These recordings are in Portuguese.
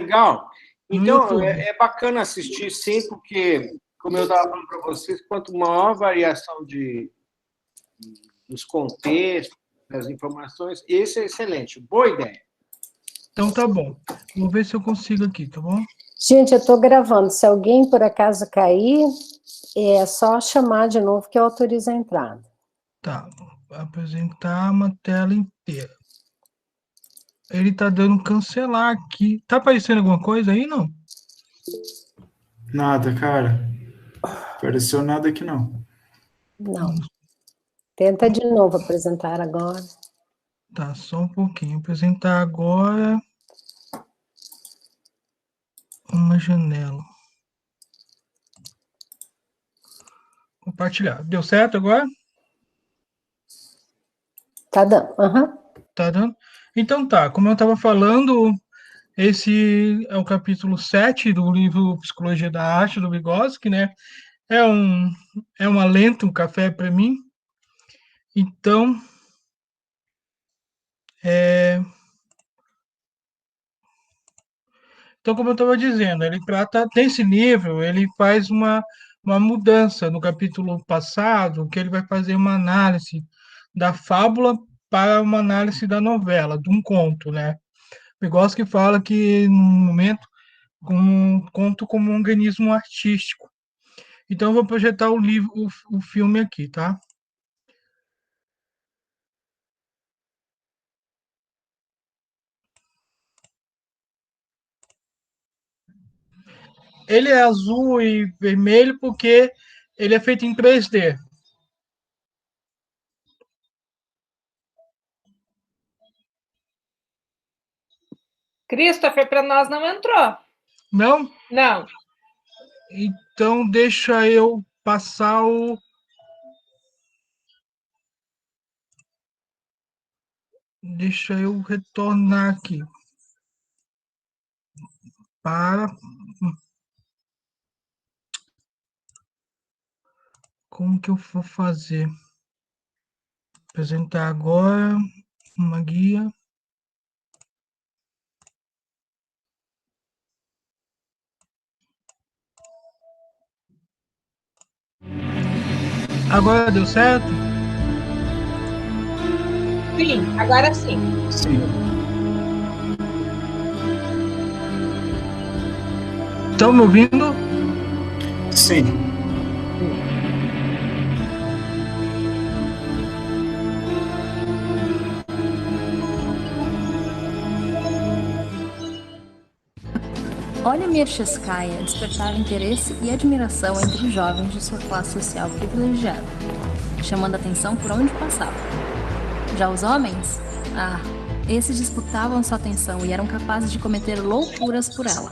Legal. No Então, YouTube. é bacana assistir, sim, porque, como eu estava falando para vocês, quanto maior a variação dos contextos, das informações, esse é excelente. Boa ideia. Então tá bom. Vou ver se eu consigo aqui, tá bom? Gente, eu estou gravando. Se alguém por acaso cair, é só chamar de novo que eu autorizo a entrada. Tá. Apresentar uma tela inteira. Ele tá dando cancelar aqui. Tá aparecendo alguma coisa aí, não? Nada, cara. Apareceu nada aqui, não. Não. Tenta de novo apresentar agora. Tá, só um pouquinho. Apresentar agora uma janela. Compartilhar. Deu certo agora? Tá dando. Aham. Tá dando? Então tá, como eu estava falando, esse é o capítulo 7 do livro Psicologia da Arte, do Vygotsky, né? É um alento, um café para mim. Então, como eu estava dizendo, ele trata, nesse livro, ele faz uma mudança no capítulo passado, que ele vai fazer uma análise da fábula para uma análise da novela, de um conto, né? Vygotsky fala que, no momento, conto como um organismo artístico. Então, eu vou projetar o filme aqui, tá? Ele é azul e vermelho porque ele é feito em 3D. Christopher, para nós não entrou. Não? Não. Então, deixa eu passar o... Deixa eu retornar aqui. Como que eu vou fazer? Apresentar agora uma guia. Agora deu certo? Sim, agora sim. Sim. Estão me ouvindo? Sim. Olha Mircheskaya despertava interesse e admiração entre os jovens de sua classe social privilegiada, chamando atenção por onde passava. Já os homens? Esses disputavam sua atenção e eram capazes de cometer loucuras por ela.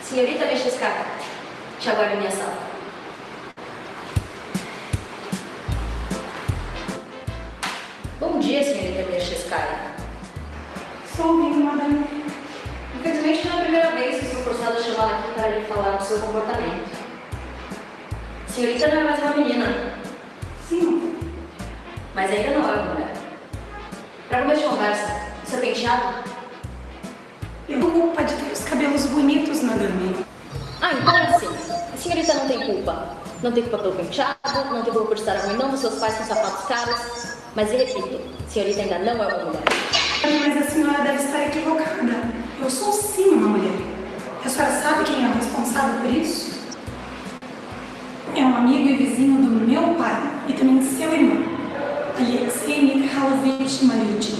Senhorita Mircheskaya, te aguardo em minha sala. Bom dia, senhorita Mircheskaya. Estou ouvindo, madame. Infelizmente, não é a primeira vez que sou forçada a chamá-la aqui para lhe falar do seu comportamento. A senhorita não é mais uma menina. Sim. Mas ainda não é uma mulher. Para começo de conversa, seu penteado? Eu não culpa de ter os cabelos bonitos, madame. Então é assim. A senhorita não tem culpa. Não tem culpa pelo penteado, não tem culpa por estar arruinando dos seus pais com sapatos caros. Mas, e repito, a senhorita ainda não é uma mulher. Mas a senhora deve estar equivocada. Eu sou sim uma mulher. A senhora sabe quem é o responsável por isso? É um amigo e vizinho do meu pai e também seu irmão, Alexei Mikhailovich Malyutin.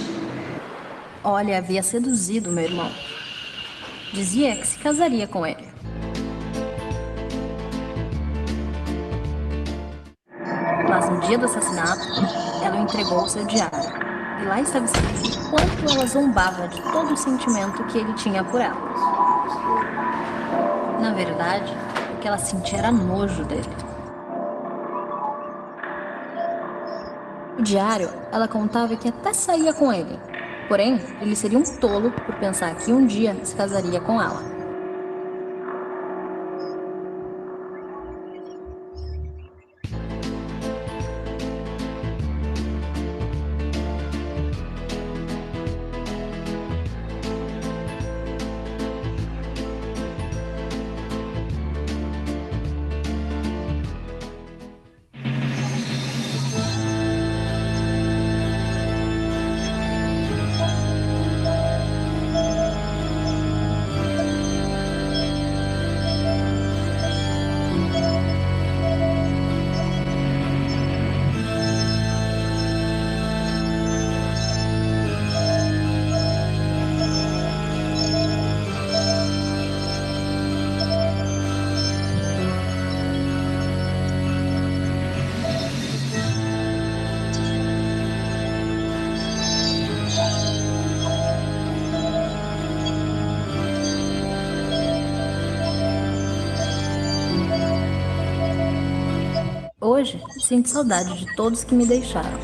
Olha, havia seduzido meu irmão. Dizia que se casaria com ele. Mas no dia do assassinato, ela o entregou ao seu diário. E lá estava escrito o quanto ela zombava de todo o sentimento que ele tinha por ela. Na verdade, o que ela sentia era nojo dele. No diário, ela contava que até saía com ele. Porém, ele seria um tolo por pensar que um dia se casaria com ela. Hoje, sinto saudade de todos que me deixaram.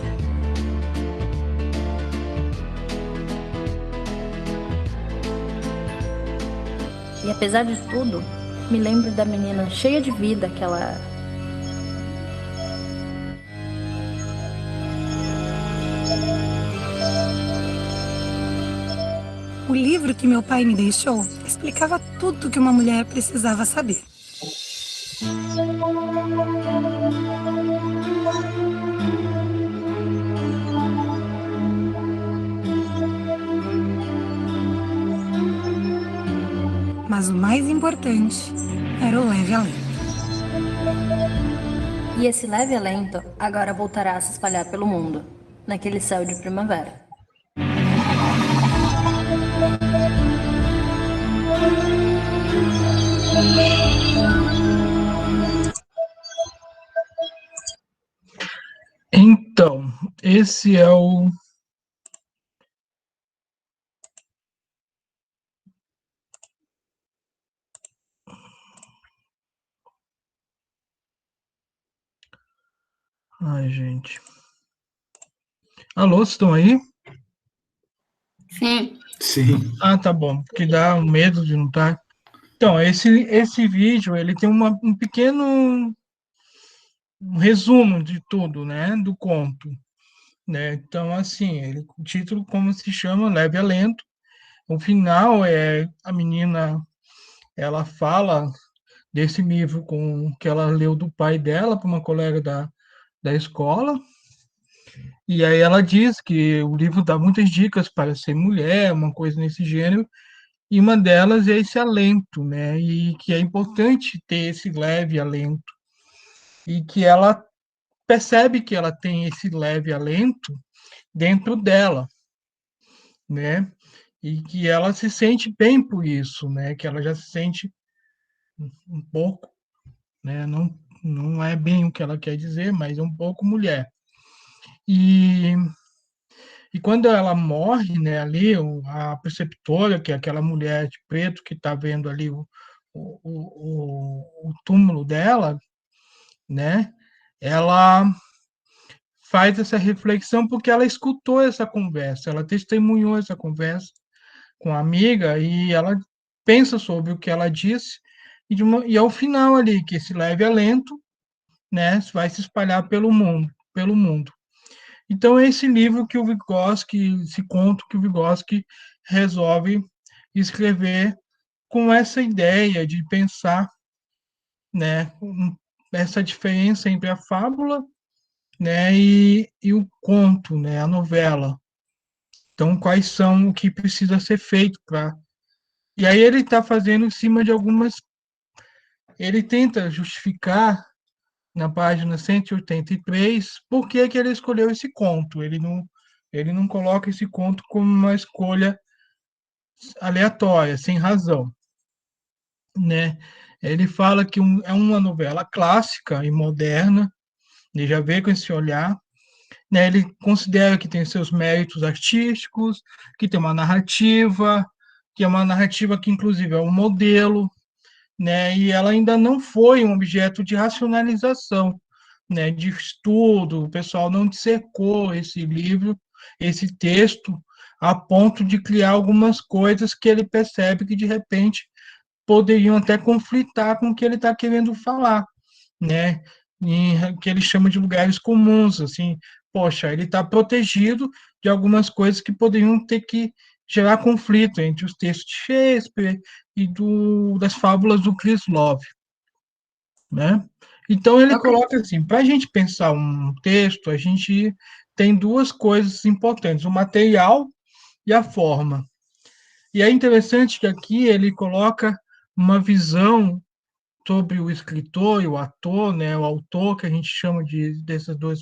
E apesar de tudo, me lembro da menina cheia de vida que ela era. O livro que meu pai me deixou explicava tudo que uma mulher precisava saber. Mas o mais importante era o leve alento. E esse leve alento agora voltará a se espalhar pelo mundo, naquele céu de primavera. Então, esse é o... Ai, gente. Alô, vocês estão aí? Sim. Sim. Ah, tá bom, porque dá um medo de não estar. Então, esse vídeo, ele tem um pequeno resumo de tudo, né, do conto, né? Então, assim, o título, como se chama, Leve Alento. O final é a menina, ela fala desse livro que ela leu do pai dela para uma colega da escola. E aí ela diz que o livro dá muitas dicas para ser mulher, uma coisa nesse gênero, e uma delas é esse alento, né? E que é importante ter esse leve alento. E que ela percebe que ela tem esse leve alento dentro dela, né? E que ela se sente bem por isso, né? Que ela já se sente um pouco, né? Não é bem o que ela quer dizer, mas é um pouco mulher. E quando ela morre, né, ali, a preceptora, que é aquela mulher de preto que está vendo ali o túmulo dela, né, ela faz essa reflexão porque ela escutou essa conversa, ela testemunhou essa conversa com a amiga e ela pensa sobre o que ela disse e ao final ali, que esse leve alento, né, vai se espalhar pelo mundo. Então, é esse livro que o Vygotsky, esse conto que o Vygotsky resolve escrever com essa ideia de pensar, né, essa diferença entre a fábula, né, e o conto, né, a novela. Então, quais são o que precisa ser feito para... E aí ele está fazendo em cima de algumas... Ele tenta justificar na página 183, por que que ele escolheu esse conto. Ele não coloca esse conto como uma escolha aleatória, sem razão. né? Ele fala que é uma novela clássica e moderna, ele já veio com esse olhar, né? Ele considera que tem seus méritos artísticos, que tem uma narrativa, que é uma narrativa que, inclusive, é um modelo, né? E ela ainda não foi um objeto de racionalização, né? De estudo, o pessoal não dissecou esse livro, esse texto, a ponto de criar algumas coisas que ele percebe que, de repente, poderiam até conflitar com o que ele está querendo falar, né? Que ele chama de lugares comuns, assim, poxa, ele está protegido de algumas coisas que poderiam ter que gerar conflito entre os textos de Shakespeare e das fábulas do Chris Love, né? Então ele coloca assim, para a gente pensar um texto, a gente tem duas coisas importantes, o material e a forma. E é interessante que aqui ele coloca uma visão sobre o escritor e o ator, né, o autor, que a gente chama desses dois,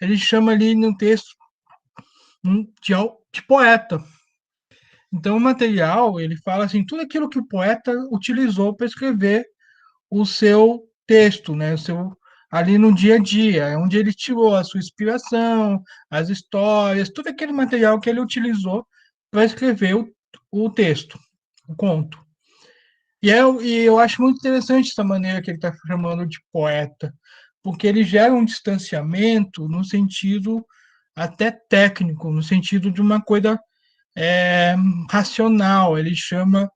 ele chama ali no texto de poeta. Então, o material, ele fala assim, tudo aquilo que o poeta utilizou para escrever o seu texto, né, ali no dia a dia, onde ele tirou a sua inspiração, as histórias, todo aquele material que ele utilizou para escrever o texto, o conto. E eu acho muito interessante essa maneira que ele está chamando de poeta, porque ele gera um distanciamento no sentido até técnico, no sentido de uma coisa racional, ele chama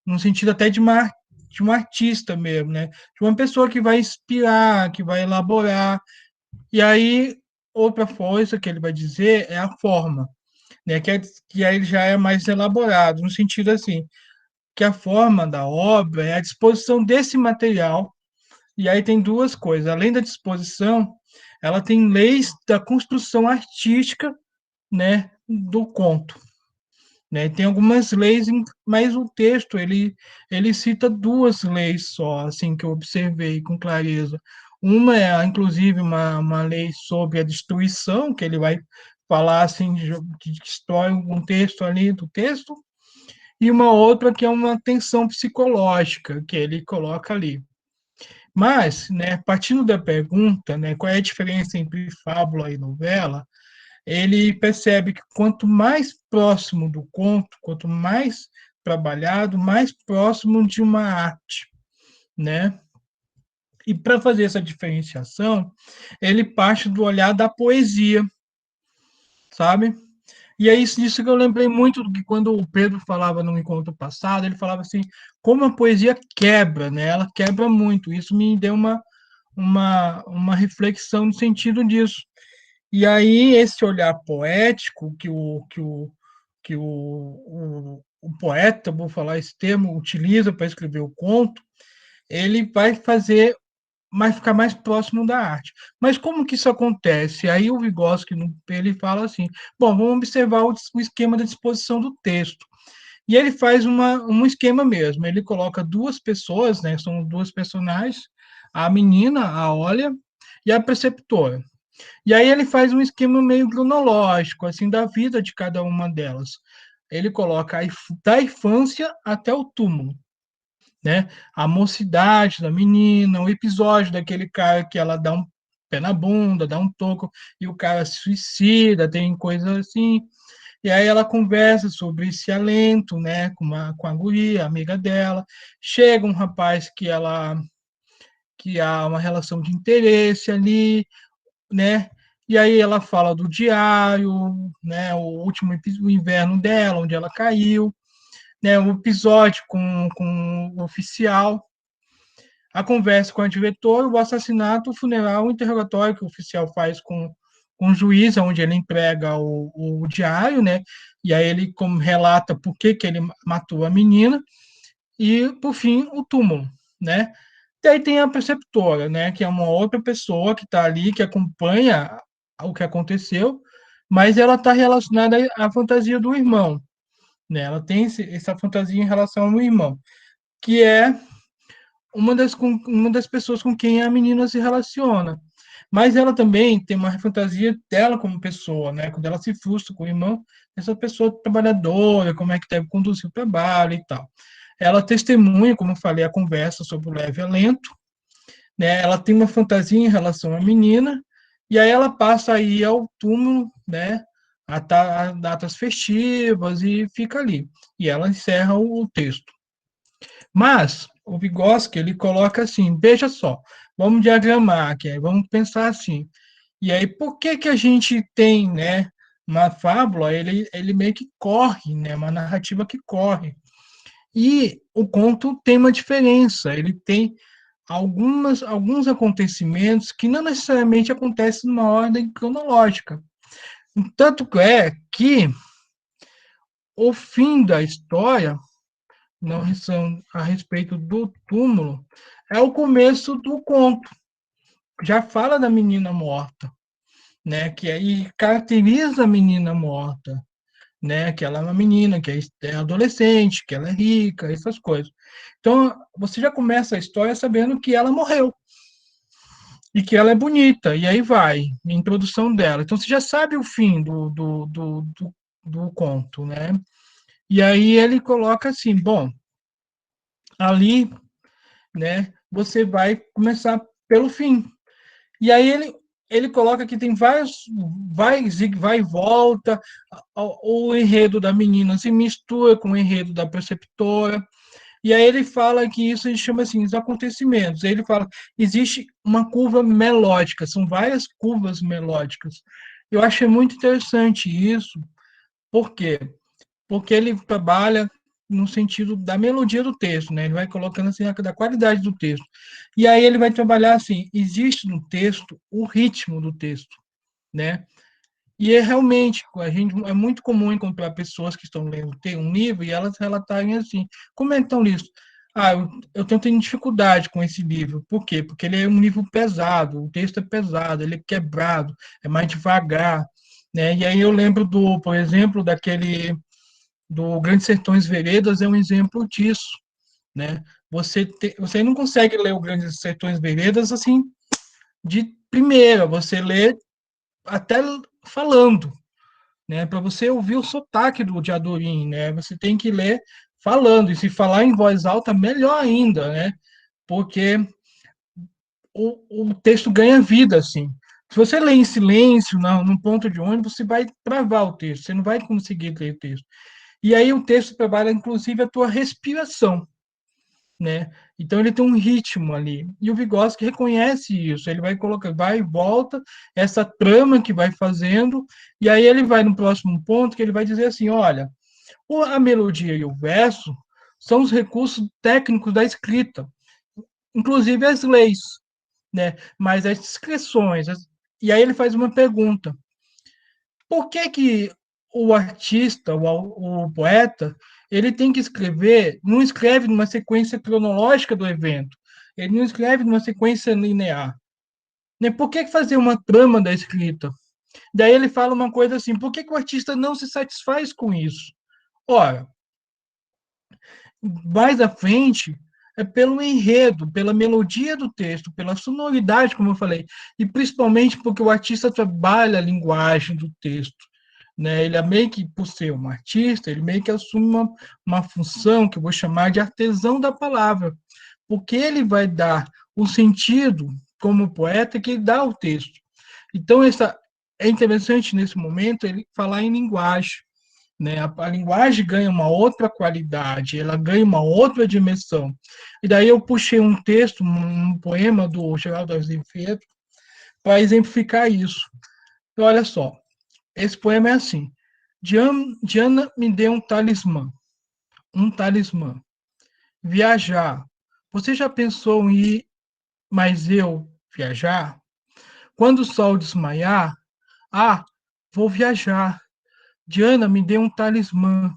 no sentido até de um artista mesmo, né? De uma pessoa que vai inspirar, que vai elaborar. E aí, outra coisa que ele vai dizer é a forma, né? Que aí já é mais elaborado, no sentido assim, que a forma da obra é a disposição desse material, e aí tem duas coisas, além da disposição, ela tem leis da construção artística, né, do conto, né? Tem algumas leis, mas o texto ele cita duas leis só, assim que eu observei com clareza. Uma é, inclusive, uma lei sobre a destruição, que ele vai falar assim que destrói um texto ali do texto, e uma outra que é uma tensão psicológica que ele coloca ali. Mas, né, partindo da pergunta, né, qual é a diferença entre fábula e novela, ele percebe que quanto mais próximo do conto, quanto mais trabalhado, mais próximo de uma arte, né? E para fazer essa diferenciação, ele parte do olhar da poesia, sabe? E é isso que eu lembrei muito do que quando o Pedro falava no encontro passado, ele falava assim, como a poesia quebra, né? Ela quebra muito. Isso me deu uma reflexão no sentido disso. E aí, esse olhar poético que o poeta, vou falar esse termo, utiliza para escrever o conto, ele vai ficar mais próximo da arte. Mas como que isso acontece? Aí o Vygotsky, ele fala assim, bom, vamos observar o esquema da disposição do texto. E ele faz um esquema mesmo, ele coloca duas pessoas, né, são duas personagens, a menina, a Olha, e a preceptora. E aí ele faz um esquema meio cronológico, assim, da vida de cada uma delas. Ele coloca da infância até o túmulo, né? A mocidade da menina, o episódio daquele cara que ela dá um pé na bunda, dá um toco, e o cara se suicida, tem coisas assim. E aí ela conversa sobre esse alento, né, com a guria, amiga dela. Chega um rapaz que há uma relação de interesse ali, né? E aí ela fala do diário, né? O inverno dela, onde ela caiu, né? O episódio com o oficial, a conversa com a diretora, o assassinato, o funeral, o interrogatório que o oficial faz com o juiz, onde ele entrega o diário, né? E aí ele relata por que ele matou a menina, e, por fim, o túmulo, né? E aí tem a preceptora, né, que é uma outra pessoa que está ali, que acompanha o que aconteceu, mas ela está relacionada à fantasia do irmão, né? Ela tem essa fantasia em relação ao irmão, que é uma das pessoas com quem a menina se relaciona. Mas ela também tem uma fantasia dela como pessoa, né? Quando ela se frustra com o irmão, essa pessoa trabalhadora, como é que deve conduzir o trabalho e tal. ela testemunha, como eu falei, a conversa sobre o leve alento, né? Ela tem uma fantasia em relação à menina, e aí ela passa a ir ao túmulo, né? A datas festivas e fica ali. E ela encerra o texto. Mas o Vygotsky, ele coloca assim, veja só, vamos diagramar aqui, vamos pensar assim. E aí, por que que a gente tem, né, uma fábula, ele meio que corre, né, uma narrativa que corre. E o conto tem uma diferença, ele tem alguns acontecimentos que não necessariamente acontecem numa ordem cronológica. Tanto é que o fim da história, não são a respeito do túmulo, é o começo do conto. Já fala da menina morta, né? Que aí caracteriza a menina morta, né? Que ela é uma menina, que é adolescente, que ela é rica, essas coisas. Então, você já começa a história sabendo que ela morreu e que ela é bonita, e aí vai, a introdução dela. Então, você já sabe o fim do conto, né? E aí ele coloca assim, bom, ali, né, você vai começar pelo fim. E aí ele coloca que tem vários, vai e volta, o enredo da menina se mistura com o enredo da preceptora, e aí ele fala que isso ele chama assim, os acontecimentos. Aí ele fala, existe uma curva melódica, são várias curvas melódicas. Eu achei muito interessante isso, por quê? Porque ele trabalha no sentido da melodia do texto, né? Ele vai colocando assim da qualidade do texto. E aí ele vai trabalhar assim, existe no texto o ritmo do texto, né? E é realmente, é muito comum encontrar pessoas que estão lendo um livro e elas relatarem assim, como é que estão isso? Ah, eu tenho dificuldade com esse livro. Por quê? Porque ele é um livro pesado, o texto é pesado, ele é quebrado, é mais devagar, né? E aí eu lembro por exemplo, do Grandes Sertões Veredas é um exemplo disso, né? Você não consegue ler o Grandes Sertões Veredas assim de primeira, você lê até falando, né? Para você ouvir o sotaque de Adorim, né? Você tem que ler falando, e se falar em voz alta, melhor ainda, né? Porque o texto ganha vida, assim. Se você lê em silêncio, num ponto de ônibus, você vai travar o texto, você não vai conseguir ler o texto. E aí o texto trabalha, inclusive, a tua respiração, né? Então ele tem um ritmo ali. E o Vygotsky reconhece isso. Ele vai colocar, vai e volta, essa trama que vai fazendo, e aí ele vai no próximo ponto que ele vai dizer assim, olha, a melodia e o verso são os recursos técnicos da escrita, inclusive as leis, né? Mas as descrições. E aí ele faz uma pergunta: por que o artista, o poeta, ele tem que escrever, não escreve numa sequência cronológica do evento, ele não escreve numa sequência linear? Né? Por que fazer uma trama da escrita? Daí ele fala uma coisa assim, por que o artista não se satisfaz com isso? Ora, mais à frente, é pelo enredo, pela melodia do texto, pela sonoridade, como eu falei, e principalmente porque o artista trabalha a linguagem do texto. Né? Ele é meio que, por ser um artista, ele meio que assume uma função que eu vou chamar de artesão da palavra, porque ele vai dar o sentido, como poeta, que ele dá ao texto. Então, é interessante, nesse momento, ele falar em linguagem. Né? A linguagem ganha uma outra qualidade, ela ganha uma outra dimensão. E daí eu puxei um texto, um poema do Geraldo Azevedo, para exemplificar isso. Então, olha só, esse poema é assim: Diana me deu um talismã. Viajar. Você já pensou em ir, mas eu viajar? Quando o sol desmaiar, vou viajar. Diana me deu um talismã.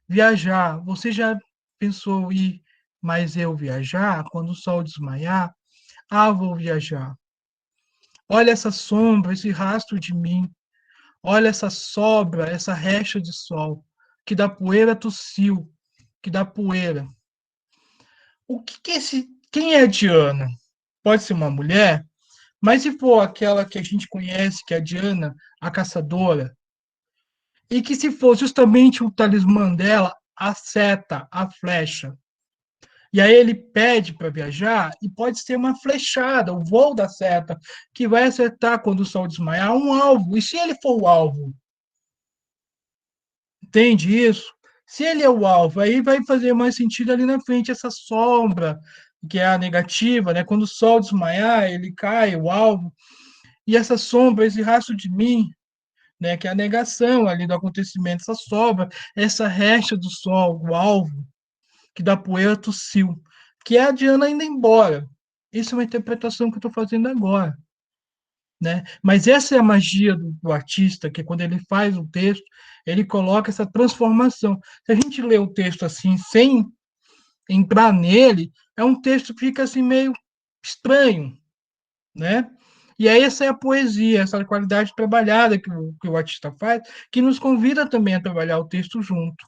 Viajar. Você já pensou em ir, mas eu viajar? Quando o sol desmaiar, vou viajar. Olha essa sombra, esse rastro de mim. Olha essa sobra, essa recha de sol, que da poeira tossiu, que da poeira. O que é quem é Diana? Pode ser uma mulher, mas se for aquela que a gente conhece, que é a Diana, a caçadora, e que se for justamente o talismã dela, a seta, a flecha. E aí ele pede para viajar e pode ser uma flechada, o voo da seta, que vai acertar quando o sol desmaiar um alvo. E se ele for o alvo? Entende isso? Se ele é o alvo, aí vai fazer mais sentido ali na frente essa sombra, que é a negativa, né? Quando o sol desmaiar, ele cai, o alvo, e essa sombra, esse rastro de mim, né? Que é a negação ali do acontecimento, essa sombra, essa resta do sol, o alvo, que da poeira tossiu, que é a Diana indo embora. Isso é uma interpretação que eu estou fazendo agora. Né? Mas essa é a magia do artista, que quando ele faz o texto, ele coloca essa transformação. Se a gente lê o texto assim, sem entrar nele, é um texto que fica assim meio estranho, né? E aí essa é a poesia, essa qualidade trabalhada que o artista faz, que nos convida também a trabalhar o texto junto.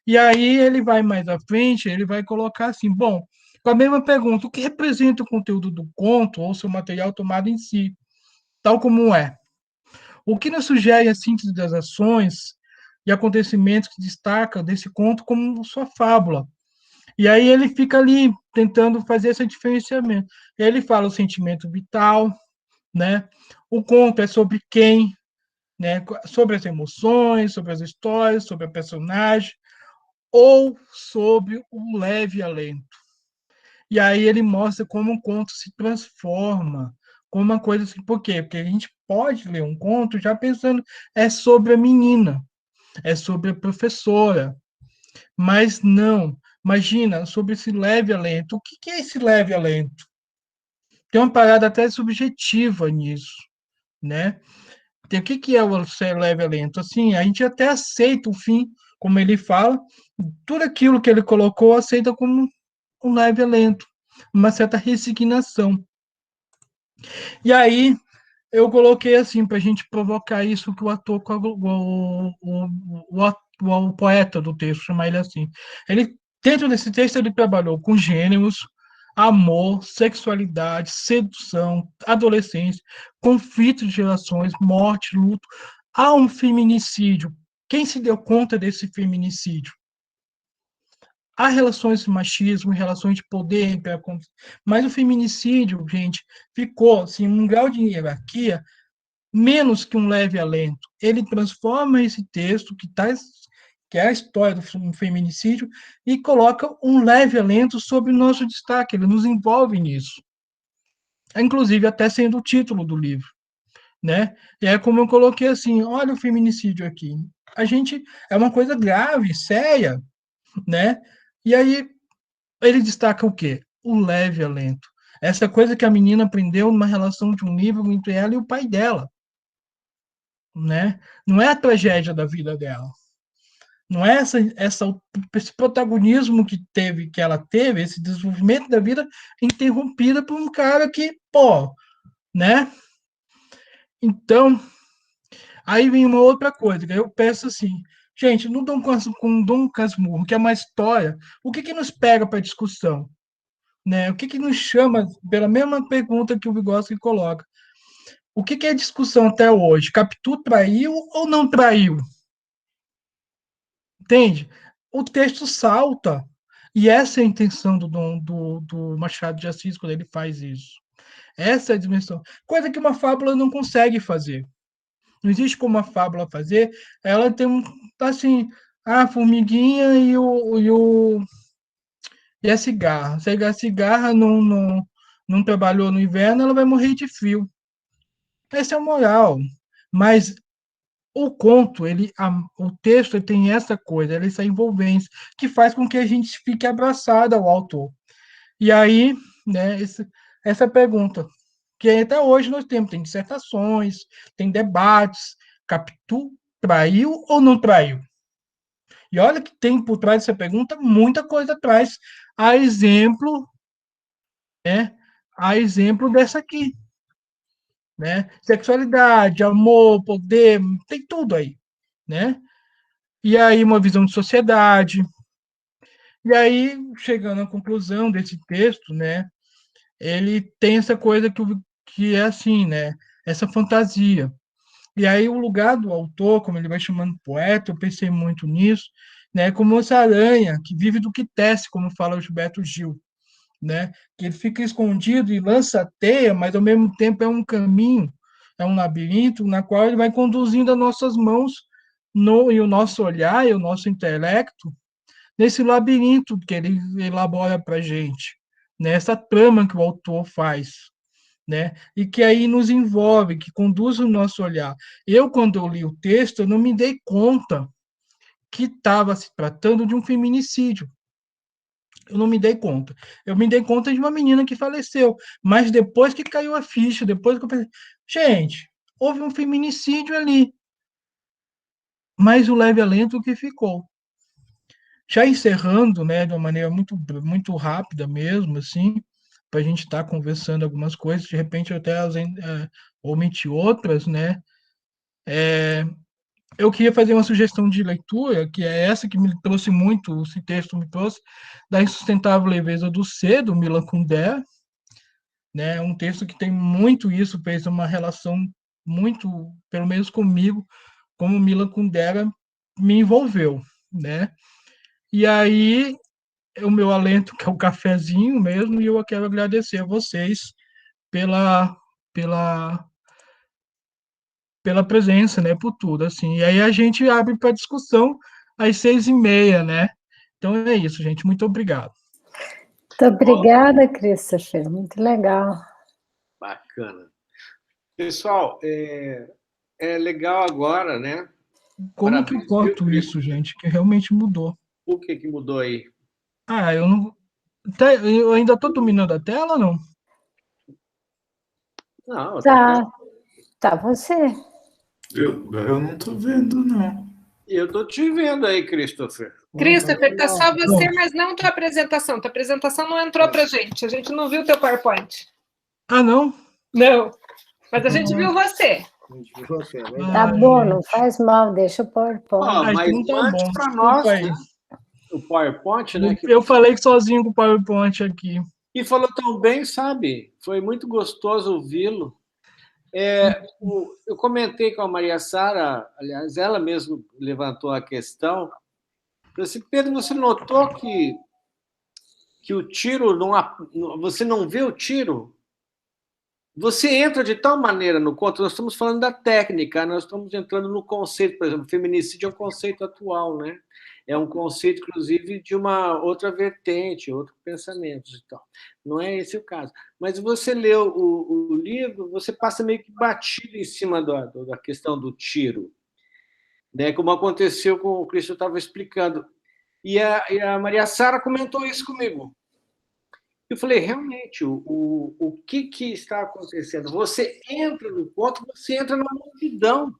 E aí ele vai mais à frente, ele vai colocar assim, bom, com a mesma pergunta, o que representa o conteúdo do conto ou seu material tomado em si, tal como é? O que nos sugere a síntese das ações e acontecimentos que destaca desse conto como sua fábula? E aí ele fica ali tentando fazer esse diferenciamento. Ele fala o sentimento vital, né? O conto é sobre quem, né? Sobre as emoções, sobre as histórias, sobre a personagem, ou sobre o leve alento. E aí ele mostra como um conto se transforma, como uma coisa assim, por quê? Porque a gente pode ler um conto já pensando, é sobre a menina, é sobre a professora, mas não, imagina, sobre esse leve alento. O que é esse leve alento? Tem uma parada até subjetiva nisso, né? O que é o ser leve alento? Assim, a gente até aceita o fim, como ele fala, tudo aquilo que ele colocou aceita como um leve alento, uma certa resignação. E aí eu coloquei assim para a gente provocar isso que o ator, o poeta do texto, chamar ele assim. Ele dentro desse texto ele trabalhou com gêneros, amor, sexualidade, sedução, adolescência, conflitos de gerações, morte, luto. Há um feminicídio. Quem se deu conta desse feminicídio? Há relações de machismo, relações de poder, mas o feminicídio, gente, ficou assim, um grau de hierarquia menos que um leve alento. Ele transforma esse texto, que é a história do feminicídio, e coloca um leve alento sobre o nosso destaque, ele nos envolve nisso. Inclusive, até sendo o título do livro. Né? E é como eu coloquei assim, olha o feminicídio aqui. A gente, é uma coisa grave, séria, né? E aí ele destaca o quê? O leve alento. Essa coisa que a menina aprendeu numa relação de um livro entre ela e o pai dela, né? Não é a tragédia da vida dela. Não é esse protagonismo que ela teve, esse desenvolvimento da vida interrompida por um cara que, pô, né? Então, aí vem uma outra coisa, que eu penso assim, gente, no Dom Casmurro, que é uma história, o que nos pega para discussão? Né? O que nos chama, pela mesma pergunta que o Vygotsky coloca, o que é discussão até hoje? Capitu traiu ou não traiu? Entende? O texto salta, e essa é a intenção do Machado de Assis quando ele faz isso. Essa é a dimensão. Coisa que uma fábula não consegue fazer. Não existe como uma fábula fazer. Ela tem assim, a formiguinha e a cigarra. Se a cigarra não trabalhou no inverno, ela vai morrer de frio. Essa é a moral. Mas o conto, o texto ele tem essa coisa, essa envolvência, que faz com que a gente fique abraçado ao autor. E aí, né, essa pergunta, que até hoje nós temos, tem dissertações, tem debates, Capitu traiu ou não traiu? E olha que tem por trás dessa pergunta muita coisa atrás, a exemplo, né, a exemplo dessa aqui, né? Sexualidade, amor, poder, tem tudo aí, né? E aí uma visão de sociedade. E aí, chegando à conclusão desse texto, né, ele tem essa coisa que é assim, né, essa fantasia. E aí o lugar do autor, como ele vai chamando poeta, eu pensei muito nisso, né? Como essa aranha que vive do que tece, como fala o Gilberto Gil, né? Que ele fica escondido e lança a teia, mas ao mesmo tempo é um caminho, é um labirinto na qual ele vai conduzindo as nossas mãos e o nosso olhar e o nosso intelecto nesse labirinto que ele elabora para a gente, nessa trama que o autor faz, né? E que aí nos envolve, que conduz o nosso olhar. Quando eu li o texto, eu não me dei conta que estava se tratando de um feminicídio. Eu não me dei conta. Eu me dei conta de uma menina que faleceu, mas depois que caiu a ficha, depois que eu pensei, gente, houve um feminicídio ali, mas o leve alento que ficou. Já encerrando, né, de uma maneira muito rápida mesmo, assim, para a gente estar conversando algumas coisas, de repente eu até omiti outras, né? Eu queria fazer uma sugestão de leitura, que é essa que me trouxe muito, esse texto me trouxe, da Insustentável Leveza do Ser, do Milan Kundera, né? Um texto que tem muito isso, fez uma relação muito, pelo menos comigo, como o Milan Kundera me envolveu, né? E aí, o meu alento, que é o cafezinho mesmo, e eu quero agradecer a vocês pela, pela, pela presença, né, por tudo, assim. E aí a gente abre para discussão às 6h30, né? Então é isso, gente. Muito obrigado. Muito obrigada, Christopher. Muito legal. Bacana. Pessoal, é legal agora, né? Como que eu corto isso, gente? Que realmente mudou. O que mudou aí? Eu não... Eu ainda estou dominando a tela ou não? Não, tá você. Eu não estou vendo, não. Eu estou te vendo aí, Christopher. Christopher, tá só você, mas não tua apresentação. Tua apresentação não entrou pra gente. A gente não viu teu PowerPoint. Ah, não? Não. Mas a gente viu você. Tá bom, não faz mal, deixa o PowerPoint. Mas então tá mande bom. para nós, Desculpa aí. né? O PowerPoint, né? Eu falei sozinho com o PowerPoint aqui. E falou tão bem, sabe? Foi muito gostoso ouvi-lo. Eu comentei com a Maria Sara, aliás, ela mesma levantou a questão. Eu disse, Pedro, você notou que o tiro, você não vê o tiro? Você entra de tal maneira no conto, nós estamos falando da técnica, nós estamos entrando no conceito, por exemplo, feminicídio é um conceito atual, né? É um conceito, inclusive, de uma outra vertente, outro pensamento e tal. Não é esse o caso. Mas você lê o livro, você passa meio que batido em cima da questão do tiro, né? Como aconteceu com o Cristo estava explicando. E a Maria Sara comentou isso comigo. Eu falei, realmente, o que está acontecendo? Você entra no ponto, você entra na multidão.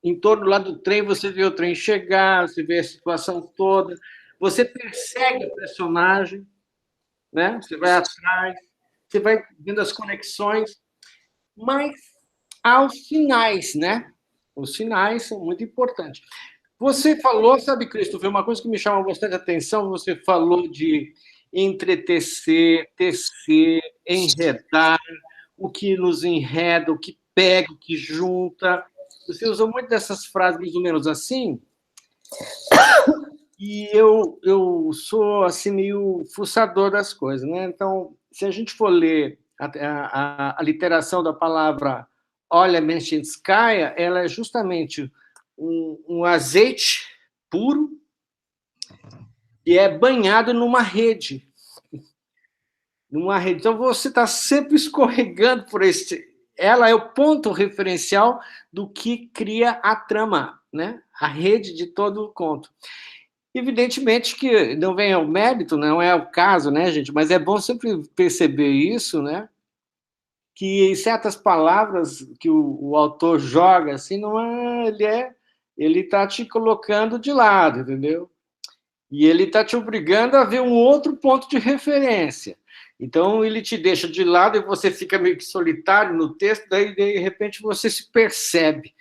Em torno lá do trem, você vê o trem chegar, você vê a situação toda, você persegue o personagem, né? Você vai atrás, você vai vendo as conexões, mas há os sinais, né? Os sinais são muito importantes. Você falou, sabe, Christopher, uma coisa que me chama bastante atenção, você falou de entretecer, tecer, enredar, o que nos enreda, o que pega, o que junta. Você usou muito dessas frases, mais ou menos assim, e eu sou assim, meio fuçador das coisas, né? Então, se a gente for ler a literação da palavra Olha Menschenskaya, ela é justamente um azeite puro que é banhado numa rede. Então, você está sempre escorregando por esse... Ela é o ponto referencial do que cria a trama, né? A rede de todo o conto. Evidentemente que não vem ao mérito, não é o caso, né, gente? Mas é bom sempre perceber isso, né? Que certas palavras que o autor joga, assim, não é... Ele está te colocando de lado, entendeu? E ele está te obrigando a ver um outro ponto de referência. Então, ele te deixa de lado e você fica meio que solitário no texto, daí, de repente, você se percebe.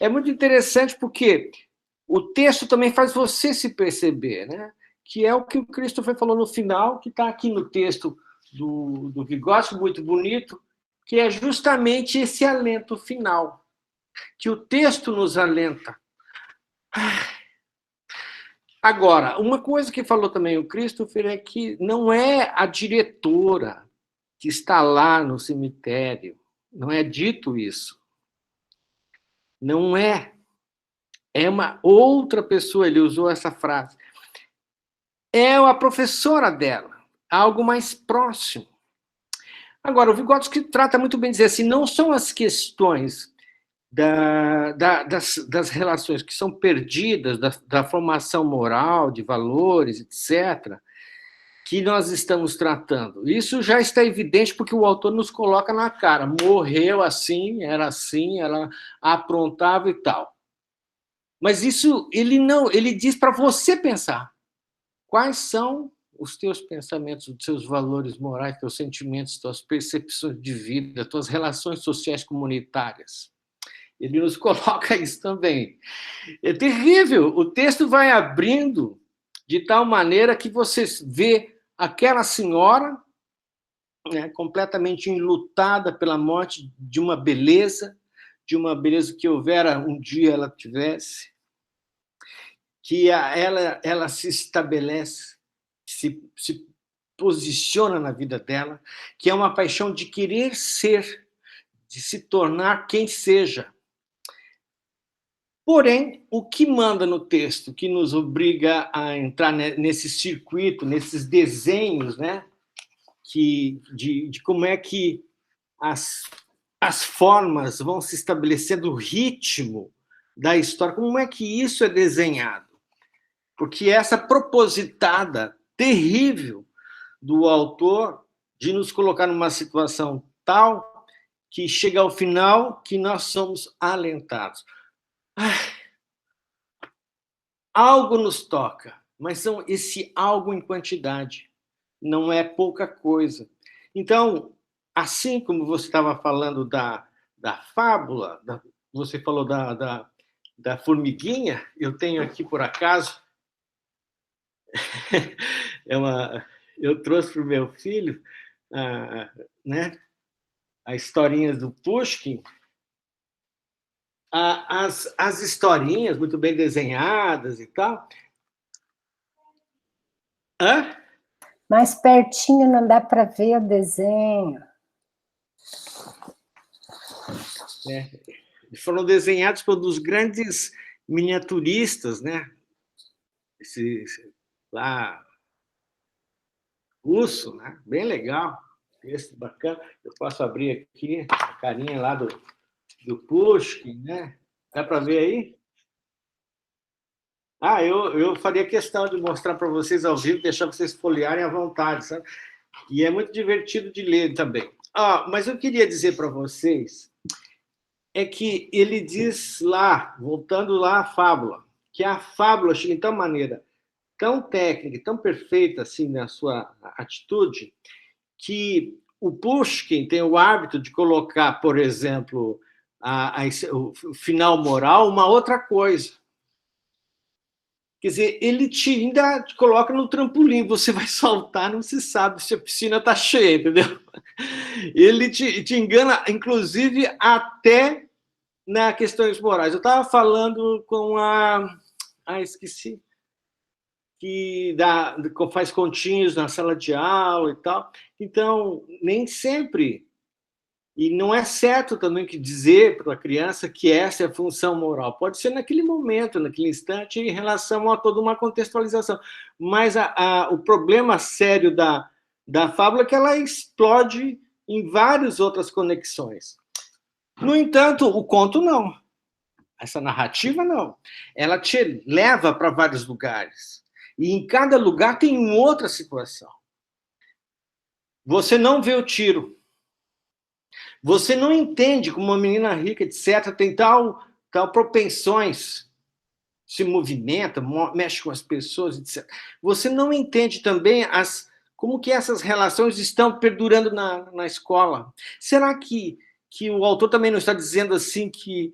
É muito interessante porque o texto também faz você se perceber, né? Que é o que o Christopher falou no final, que está aqui no texto do Vygotsky, muito bonito, que é justamente esse alento final, que o texto nos alenta. Agora, uma coisa que falou também o Christopher é que não é a diretora que está lá no cemitério, não é dito isso. Não é. É uma outra pessoa, ele usou essa frase. É a professora dela, algo mais próximo. Agora, o Vygotsky trata muito bem de dizer assim, não são as questões das relações que são perdidas, da formação moral, de valores, etc., que nós estamos tratando. Isso já está evidente porque o autor nos coloca na cara. Morreu assim, ela aprontava e tal. Mas isso ele diz para você pensar. Quais são os teus pensamentos, os teus valores morais, teus sentimentos, tuas percepções de vida, tuas relações sociais comunitárias? Ele nos coloca isso também. É terrível. O texto vai abrindo de tal maneira que você vê aquela senhora, né, completamente enlutada pela morte de uma beleza que houvera um dia ela tivesse, que ela se estabelece, se posiciona na vida dela, que é uma paixão de querer ser, de se tornar quem seja. Porém, o que manda no texto, que nos obriga a entrar nesse circuito, nesses desenhos, né, de como é que as formas vão se estabelecendo, o ritmo da história, como é que isso é desenhado? Porque essa propositada terrível do autor de nos colocar numa situação tal que chega ao final que nós somos alentados. Algo nos toca, mas são esse algo em quantidade, não é pouca coisa. Então, assim como você estava falando da fábula, você falou da formiguinha, eu tenho aqui, por acaso, eu trouxe para o meu filho, né, as historinhas do Pushkin, as historinhas muito bem desenhadas e tal. Hã? Mais pertinho não dá para ver o desenho. Foram desenhados por um dos grandes miniaturistas, né? Esse lá, russo, né? Bem legal, texto bacana. Eu posso abrir aqui a carinha lá do Pushkin, né? Dá para ver aí? Eu faria questão de mostrar para vocês ao vivo, deixar vocês folhearem à vontade, sabe? E é muito divertido de ler também. Mas eu queria dizer para vocês é que ele diz lá, voltando lá à fábula, que a fábula chega de tal maneira, tão técnica, tão perfeita assim na sua atitude, que o Pushkin tem o hábito de colocar, por exemplo, o final moral, uma outra coisa. Quer dizer, ele ainda te coloca no trampolim, você vai saltar, não se sabe se a piscina está cheia, entendeu? Ele te engana, inclusive, até nas questões morais. Eu estava falando com esqueci, que faz continhos na sala de aula e tal. Então, nem sempre, e não é certo também que dizer para a criança que essa é a função moral. Pode ser naquele momento, naquele instante, em relação a toda uma contextualização. Mas o problema sério da fábula é que ela explode em várias outras conexões. No entanto, o conto não. Essa narrativa não. Ela te leva para vários lugares. E em cada lugar tem uma outra situação. Você não vê o tiro. Você não entende como uma menina rica, etc., tem tal propensões, se movimenta, mexe com as pessoas, etc. Você não entende também como que essas relações estão perdurando na escola. Será que o autor também não está dizendo assim que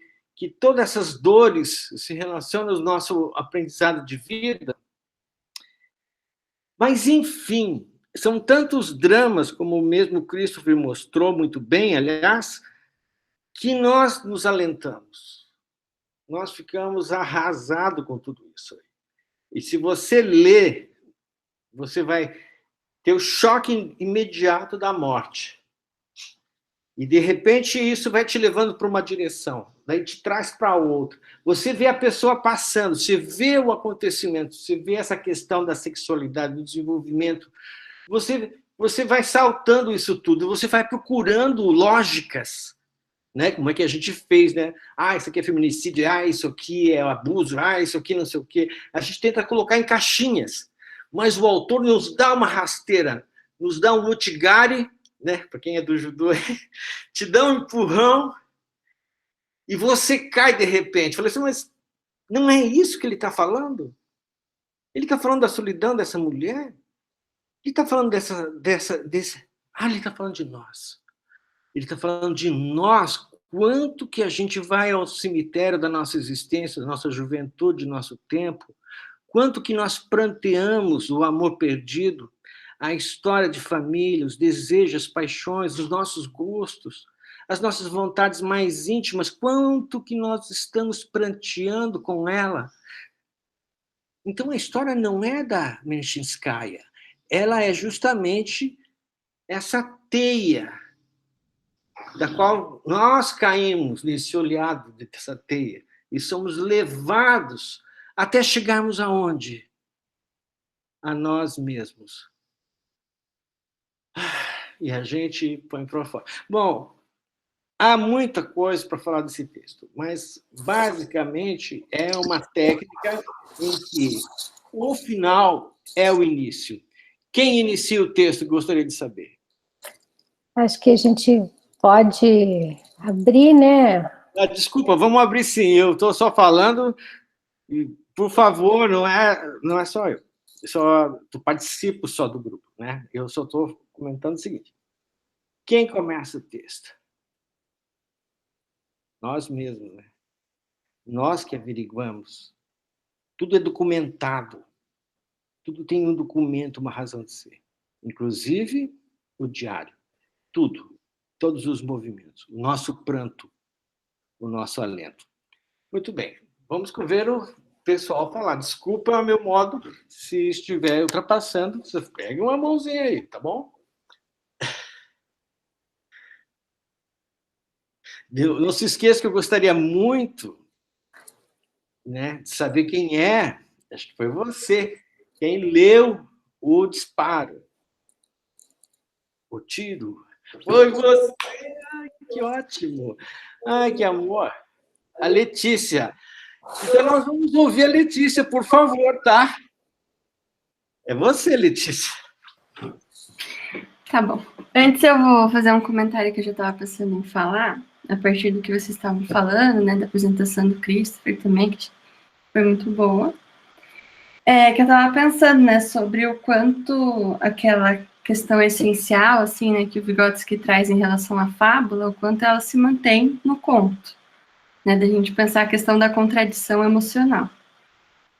todas essas dores se relacionam ao nosso aprendizado de vida? Mas, enfim, são tantos dramas, como o mesmo Christopher mostrou muito bem, aliás, que nós nos alentamos. Nós ficamos arrasados com tudo isso aí. E se você lê, você vai ter o choque imediato da morte. E, de repente, isso vai te levando para uma direção, daí te traz para outra. Você vê a pessoa passando, você vê o acontecimento, você vê essa questão da sexualidade, do desenvolvimento. Você vai saltando isso tudo, você vai procurando lógicas, né? Como é que a gente fez, né? Ah, isso aqui é feminicídio, ah, isso aqui é abuso, ah, isso aqui não sei o quê. A gente tenta colocar em caixinhas, mas o autor nos dá uma rasteira, nos dá um utigari, né? Para quem é do judô, te dá um empurrão e você cai de repente. Falei assim, mas não é isso que ele está falando? Ele está falando da solidão dessa mulher? Ele está falando desse... Ah, ele está falando de nós. Ele está falando de nós, quanto que a gente vai ao cemitério da nossa existência, da nossa juventude, do nosso tempo, quanto que nós pranteamos o amor perdido, a história de família, os desejos, as paixões, os nossos gostos, as nossas vontades mais íntimas, quanto que nós estamos pranteando com ela. Então, a história não é da Menchinskaya, ela é justamente essa teia, da qual nós caímos nesse olhado dessa teia, e somos levados até chegarmos aonde? A nós mesmos. E a gente põe para fora. Bom, há muita coisa para falar desse texto, mas, basicamente, é uma técnica em que o final é o início. Quem inicia o texto, gostaria de saber? Acho que a gente pode abrir, né? Ah, desculpa, vamos abrir sim. Eu estou só falando, e, por favor, não é só eu. Tu participo só do grupo, né? Eu só estou comentando o seguinte. Quem começa o texto? Nós mesmos, né? Nós que averiguamos. Tudo é documentado. Tudo tem um documento, uma razão de ser. Inclusive o diário. Tudo. Todos os movimentos. O nosso pranto. O nosso alento. Muito bem. Vamos ver o pessoal falar. Desculpa o meu modo, se estiver ultrapassando, você pega uma mãozinha aí, tá bom? Não se esqueça que eu gostaria muito, né, de saber quem é, acho que foi você, quem leu o disparo, o tiro. Foi você! Ai, que ótimo! Ai, que amor! A Letícia. Então, nós vamos ouvir a Letícia, por favor, tá? É você, Letícia. Tá bom. Antes eu vou fazer um comentário que eu já estava pensando em falar, a partir do que vocês estavam falando, né, da apresentação do Christopher também, que foi muito boa. Que eu estava pensando, né, sobre o quanto aquela questão essencial, assim, né, que o Vygotsky traz em relação à fábula, o quanto ela se mantém no conto, né, da gente pensar a questão da contradição emocional,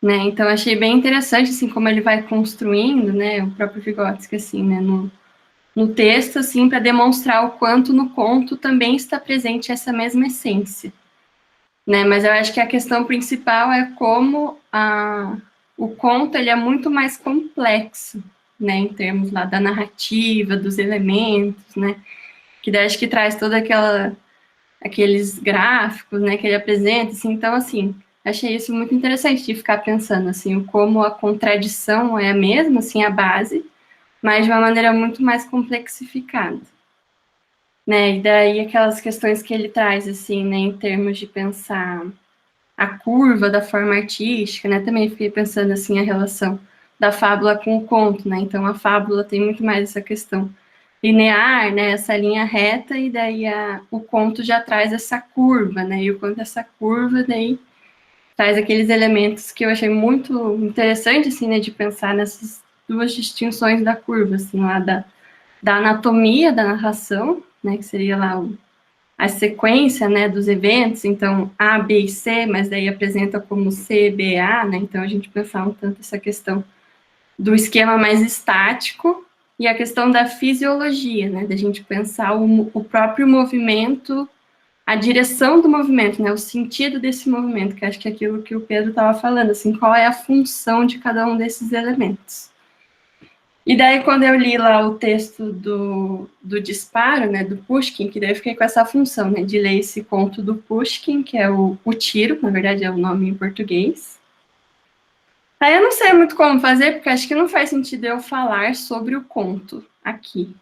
né, então achei bem interessante, assim, como ele vai construindo, né, o próprio Vygotsky, assim, né, no texto, assim, para demonstrar o quanto no conto também está presente essa mesma essência, né, mas eu acho que a questão principal é como o conto, ele é muito mais complexo, né, em termos lá da narrativa, dos elementos, né, que daí acho que traz toda aqueles gráficos, né, que ele apresenta, assim, então, assim, achei isso muito interessante de ficar pensando, assim, como a contradição é a mesma, assim, a base, mas de uma maneira muito mais complexificada, né, e daí aquelas questões que ele traz, assim, né, em termos de pensar a curva da forma artística, né, também fiquei pensando, assim, a relação da fábula com o conto, né, então a fábula tem muito mais essa questão linear, né, essa linha reta, e daí o conto já traz essa curva, né, e o quanto essa curva daí traz aqueles elementos que eu achei muito interessante, assim, né, de pensar nessas duas distinções da curva, assim, lá da anatomia da narração, né, que seria lá a sequência, né, dos eventos, então A, B e C, mas daí apresenta como C, B, A, né, então a gente pensar um tanto essa questão do esquema mais estático e a questão da fisiologia, né, da gente pensar o próprio movimento a direção do movimento, né, o sentido desse movimento, que acho que é aquilo que o Pedro estava falando, assim, qual é a função de cada um desses elementos. E daí, quando eu li lá o texto do disparo, né, do Pushkin, que daí eu fiquei com essa função, né, de ler esse conto do Pushkin, que é o tiro, na verdade é o nome em português. Aí eu não sei muito como fazer, porque acho que não faz sentido eu falar sobre o conto aqui,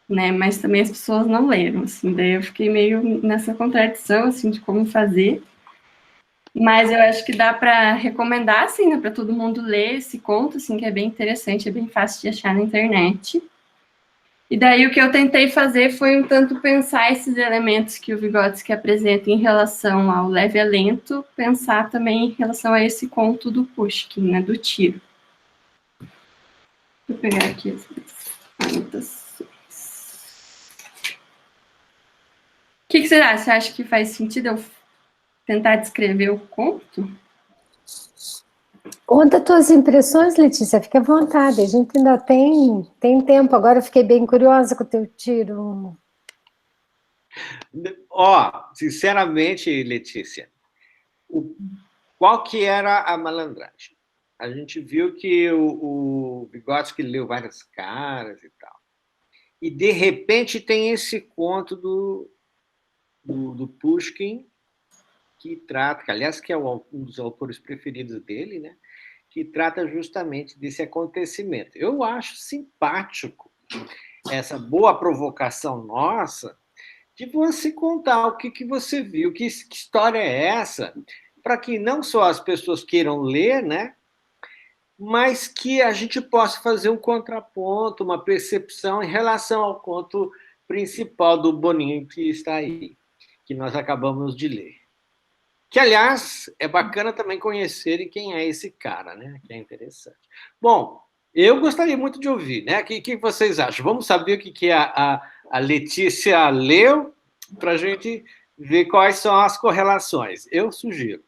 né, mas também as pessoas não leram, assim, daí eu fiquei meio nessa contradição, assim, de como fazer. Mas eu acho que dá para recomendar, assim, né, para todo mundo ler esse conto, assim, que é bem interessante, é bem fácil de achar na internet. E daí o que eu tentei fazer foi um tanto pensar esses elementos que o Vygotsky apresenta em relação ao leve a lento, pensar também em relação a esse conto do Pushkin, né, do tiro. Vou pegar aqui as anotações. O que você acha? Você acha que faz sentido eu tentar descrever o conto? Conta tuas impressões, Letícia, fica à vontade, a gente ainda tem tempo, agora eu fiquei bem curiosa com o teu tiro. Sinceramente, Letícia, qual que era a malandragem? A gente viu que o Vygotsky leu várias caras e tal, e de repente tem esse conto do Pushkin, que trata, que aliás que é um dos autores preferidos dele, né? Que trata justamente desse acontecimento. Eu acho simpático essa boa provocação nossa de você contar o que você viu, que história é essa, para que não só as pessoas queiram ler, né? Mas que a gente possa fazer um contraponto, uma percepção em relação ao conto principal do Boninho que está aí, que nós acabamos de ler. Que, aliás, é bacana também conhecerem quem é esse cara, né? Que é interessante. Bom, eu gostaria muito de ouvir, né? O que vocês acham? Vamos saber o que a Letícia leu para a gente ver quais são as correlações. Eu sugiro.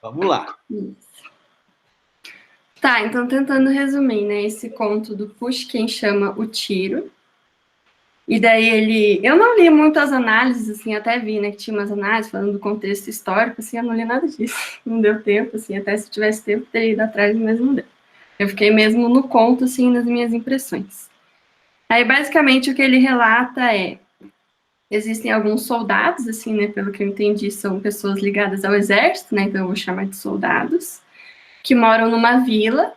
Vamos lá. Tá, então tentando resumir, né? Esse conto do Pushkin chama O Tiro. E daí eu não li muitas análises, assim, até vi, né, que tinha umas análises falando do contexto histórico, assim, eu não li nada disso, não deu tempo, assim, até se tivesse tempo teria ido atrás, mas não deu. Eu fiquei mesmo no conto, assim, nas minhas impressões. Aí, basicamente, o que ele relata existem alguns soldados, assim, né, pelo que eu entendi, são pessoas ligadas ao exército, né, então eu vou chamar de soldados, que moram numa vila,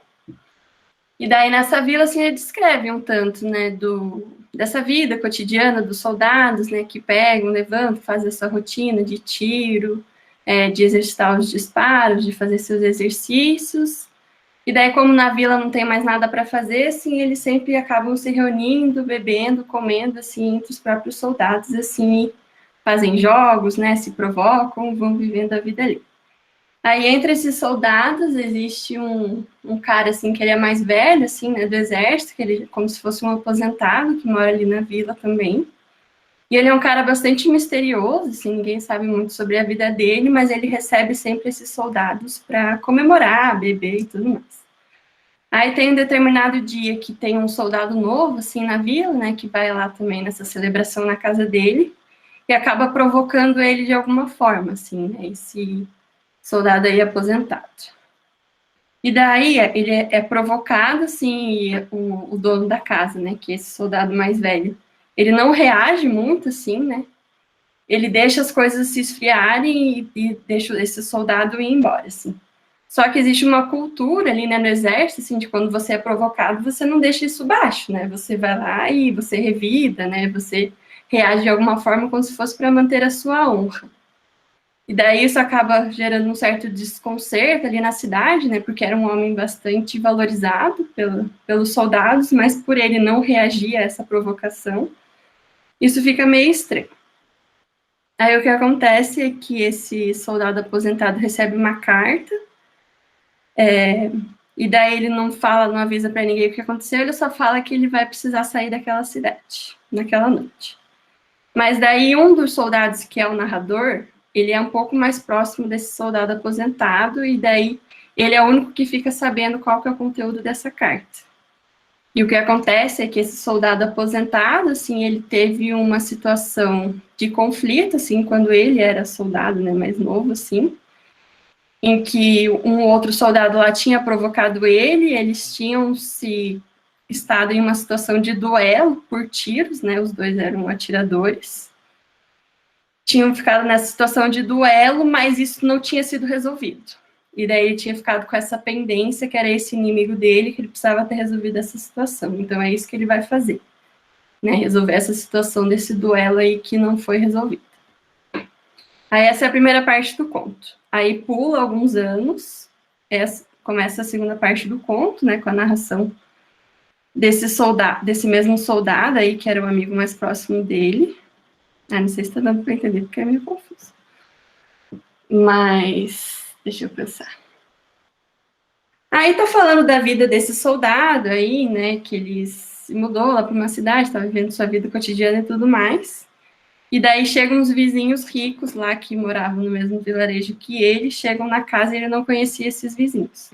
e daí nessa vila, assim, ele descreve um tanto, né, dessa vida cotidiana dos soldados, né, que pegam, levantam, fazem essa rotina de tiro, de exercitar os disparos, de fazer seus exercícios, e daí como na vila não tem mais nada para fazer, assim, eles sempre acabam se reunindo, bebendo, comendo, assim, entre os próprios soldados, assim, fazem jogos, né, se provocam, vão vivendo a vida ali. Aí, entre esses soldados, existe um cara, assim, que ele é mais velho, assim, né, do exército, que ele é como se fosse um aposentado, que mora ali na vila também. E ele é um cara bastante misterioso, assim, ninguém sabe muito sobre a vida dele, mas ele recebe sempre esses soldados para comemorar, beber e tudo mais. Aí tem um determinado dia que tem um soldado novo, assim, na vila, né, que vai lá também nessa celebração na casa dele, e acaba provocando ele de alguma forma, assim, né, esse soldado aí aposentado. E daí ele é provocado, assim, e o dono da casa, né, que é esse soldado mais velho, ele não reage muito, assim, né, ele deixa as coisas se esfriarem e deixa esse soldado ir embora, assim. Só que existe uma cultura ali, né, no exército, assim, de quando você é provocado, você não deixa isso baixo, né, você vai lá e você revida, né, você reage de alguma forma como se fosse para manter a sua honra. E daí isso acaba gerando um certo desconcerto ali na cidade, né, porque era um homem bastante valorizado pelos soldados, mas por ele não reagir a essa provocação, isso fica meio estranho. Aí o que acontece é que esse soldado aposentado recebe uma carta, e daí ele não fala, não avisa para ninguém o que aconteceu, ele só fala que ele vai precisar sair daquela cidade, naquela noite. Mas daí um dos soldados, que é o narrador, ele é um pouco mais próximo desse soldado aposentado, e daí ele é o único que fica sabendo qual que é o conteúdo dessa carta. E o que acontece é que esse soldado aposentado, assim, ele teve uma situação de conflito, assim, quando ele era soldado, né, mais novo, assim, em que um outro soldado lá tinha provocado ele, eles tinham se estado em uma situação de duelo por tiros, né, os dois eram atiradores, tinham ficado nessa situação de duelo, mas isso não tinha sido resolvido. E daí ele tinha ficado com essa pendência, que era esse inimigo dele, que ele precisava ter resolvido essa situação. Então é isso que ele vai fazer, né, resolver essa situação desse duelo aí que não foi resolvido. Aí essa é a primeira parte do conto. Aí pula alguns anos, começa a segunda parte do conto, né, com a narração desse mesmo soldado aí, que era o amigo mais próximo dele. Ah, não sei se tá dando para entender, porque é meio confuso. Mas, deixa eu pensar. Aí tá falando da vida desse soldado aí, né, que ele se mudou lá para uma cidade, tá vivendo sua vida cotidiana e tudo mais. E daí chegam uns vizinhos ricos lá, que moravam no mesmo vilarejo que ele, chegam na casa e ele não conhecia esses vizinhos.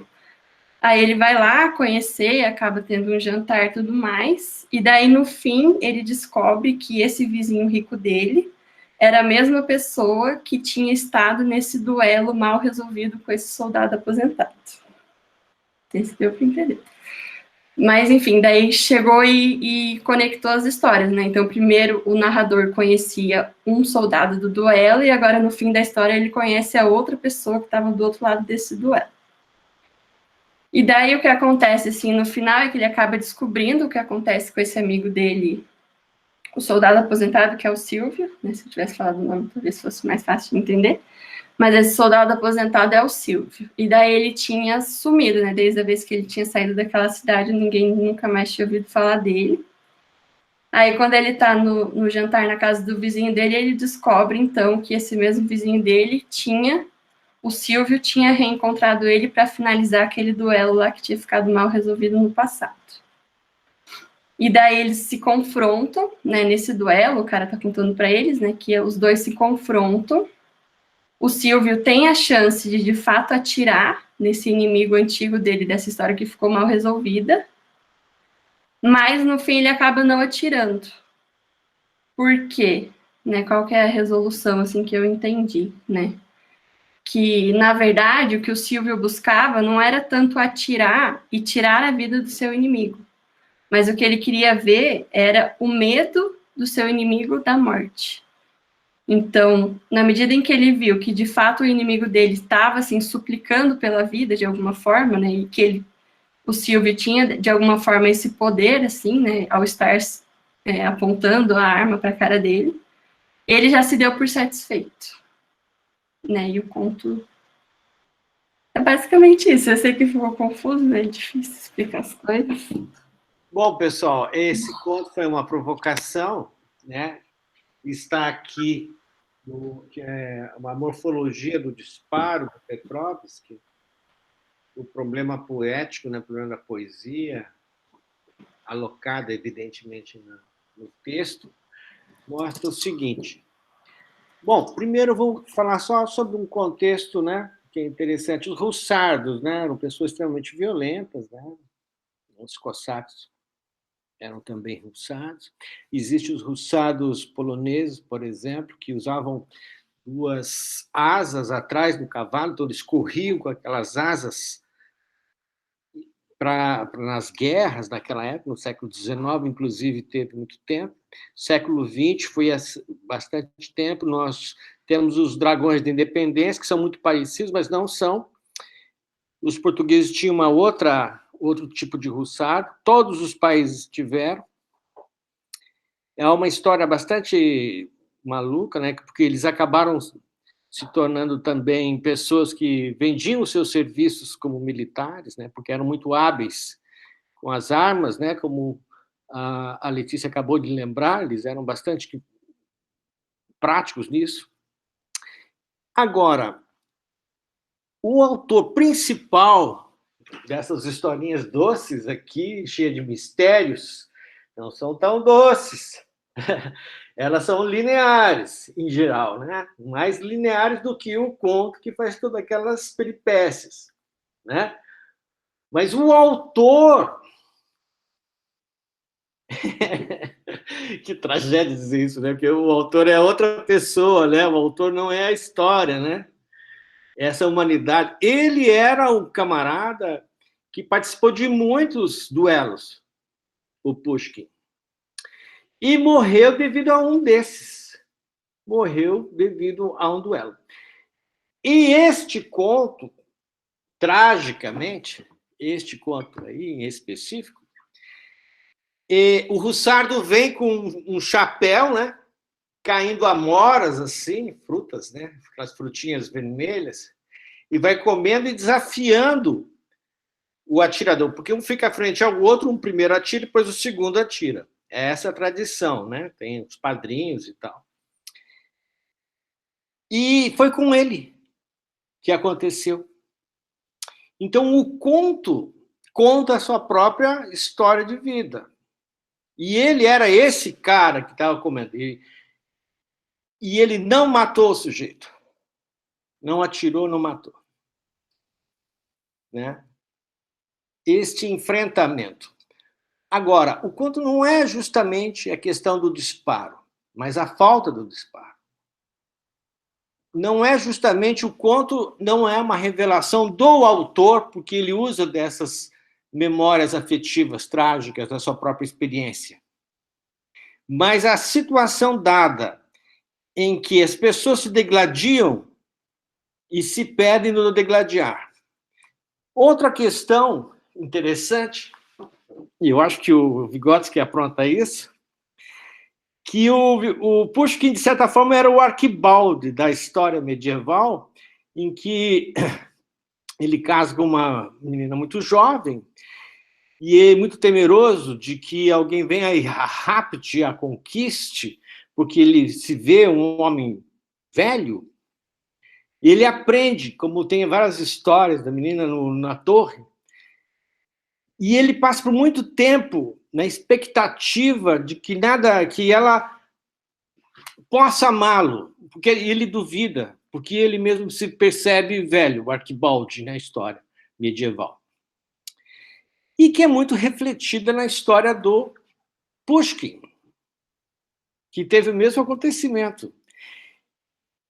Aí ele vai lá conhecer, acaba tendo um jantar e tudo mais, e daí no fim ele descobre que esse vizinho rico dele era a mesma pessoa que tinha estado nesse duelo mal resolvido com esse soldado aposentado. Esse deu para entender. Mas, enfim, daí chegou e conectou as histórias, né? Então, primeiro o narrador conhecia um soldado do duelo, e agora, no fim da história, ele conhece a outra pessoa que estava do outro lado desse duelo. E daí o que acontece, assim, no final, é que ele acaba descobrindo o que acontece com esse amigo dele, o soldado aposentado, que é o Silvio, né? Se eu tivesse falado o nome, talvez fosse mais fácil de entender. Mas esse soldado aposentado é o Silvio. E daí ele tinha sumido, né? Desde a vez que ele tinha saído daquela cidade, ninguém nunca mais tinha ouvido falar dele. Aí, quando ele tá no jantar na casa do vizinho dele, ele descobre, então, que esse mesmo vizinho dele o Silvio tinha reencontrado ele para finalizar aquele duelo lá que tinha ficado mal resolvido no passado. E daí eles se confrontam, né? Nesse duelo, o cara tá contando para eles, né? Que os dois se confrontam. O Silvio tem a chance de fato, atirar nesse inimigo antigo dele, dessa história que ficou mal resolvida, mas, no fim, ele acaba não atirando. Por quê? Né, qual que é a resolução, assim, que eu entendi, né? Que, na verdade, o que o Silvio buscava não era tanto atirar e tirar a vida do seu inimigo, mas o que ele queria ver era o medo do seu inimigo da morte. Então, na medida em que ele viu que, de fato, o inimigo dele estava, assim, suplicando pela vida, de alguma forma, né, e que o Silvio tinha, de alguma forma, esse poder, assim, né, ao estar apontando a arma para a cara dele, ele já se deu por satisfeito, né, e o conto é basicamente isso. Eu sei que ficou confuso, né, é difícil explicar as coisas. Bom, pessoal, esse conto foi uma provocação, né? Está aqui que é uma morfologia do disparo do Petrovsky, o problema poético, né, o problema da poesia, alocada, evidentemente, no texto, mostra o seguinte. Bom, primeiro eu vou falar só sobre um contexto, né, que é interessante. Os russardos, né, eram pessoas extremamente violentas, né? Os cossacos eram também russados. Existem os russados poloneses, por exemplo, que usavam duas asas atrás do cavalo, então eles corriam com aquelas asas nas guerras naquela época, no século XIX, inclusive, teve muito tempo. Século XX foi bastante tempo. Nós temos os dragões da independência, que são muito parecidos, mas não são. Os portugueses tinham outro tipo de russado, todos os países tiveram. É uma história bastante maluca, né? Porque eles acabaram se tornando também pessoas que vendiam os seus serviços como militares, né? Porque eram muito hábeis com as armas, né? Como a Letícia acabou de lembrar, eles eram bastante práticos nisso. Agora, o autor principal dessas historinhas doces aqui, cheias de mistérios, não são tão doces. Elas são lineares, em geral, né? Mais lineares do que o conto que faz todas aquelas peripécias, né? Mas o autor Que tragédia dizer isso, né? Porque o autor é outra pessoa, né? O autor não é a história, né? Essa humanidade. Ele era um camarada que participou de muitos duelos, o Pushkin. E morreu devido a um desses. Morreu devido a um duelo. E este conto, tragicamente, este conto aí em específico, o Russardo vem com um chapéu, né? Caindo amoras, assim, frutas, né? Aquelas frutinhas vermelhas, e vai comendo e desafiando o atirador, porque um fica frente ao outro, um primeiro atira, depois o segundo atira. É essa a tradição, né? Tem os padrinhos e tal. E foi com ele que aconteceu. Então, o conto conta a sua própria história de vida. E ele era esse cara que estava comendo. E ele não matou o sujeito. Não atirou, não matou. Né? Este enfrentamento. Agora, o conto não é justamente a questão do disparo, mas a falta do disparo. Não é justamente o conto, não é uma revelação do autor, porque ele usa dessas memórias afetivas trágicas da sua própria experiência. Mas a situação dada em que as pessoas se degladiam e se perdem no degladiar. Outra questão interessante, e eu acho que o Vygotsky apronta isso, que o Pushkin, de certa forma, era o Arquibaldi da história medieval, em que ele casa com uma menina muito jovem e é muito temeroso de que alguém venha e a rapte, a conquiste, porque ele se vê um homem velho. E ele aprende, como tem várias histórias da menina na torre, e ele passa por muito tempo na expectativa de que ela possa amá-lo, porque ele duvida, porque ele mesmo se percebe velho, o Arquibaldi, na história medieval. E que é muito refletida na história do Pushkin, que teve o mesmo acontecimento.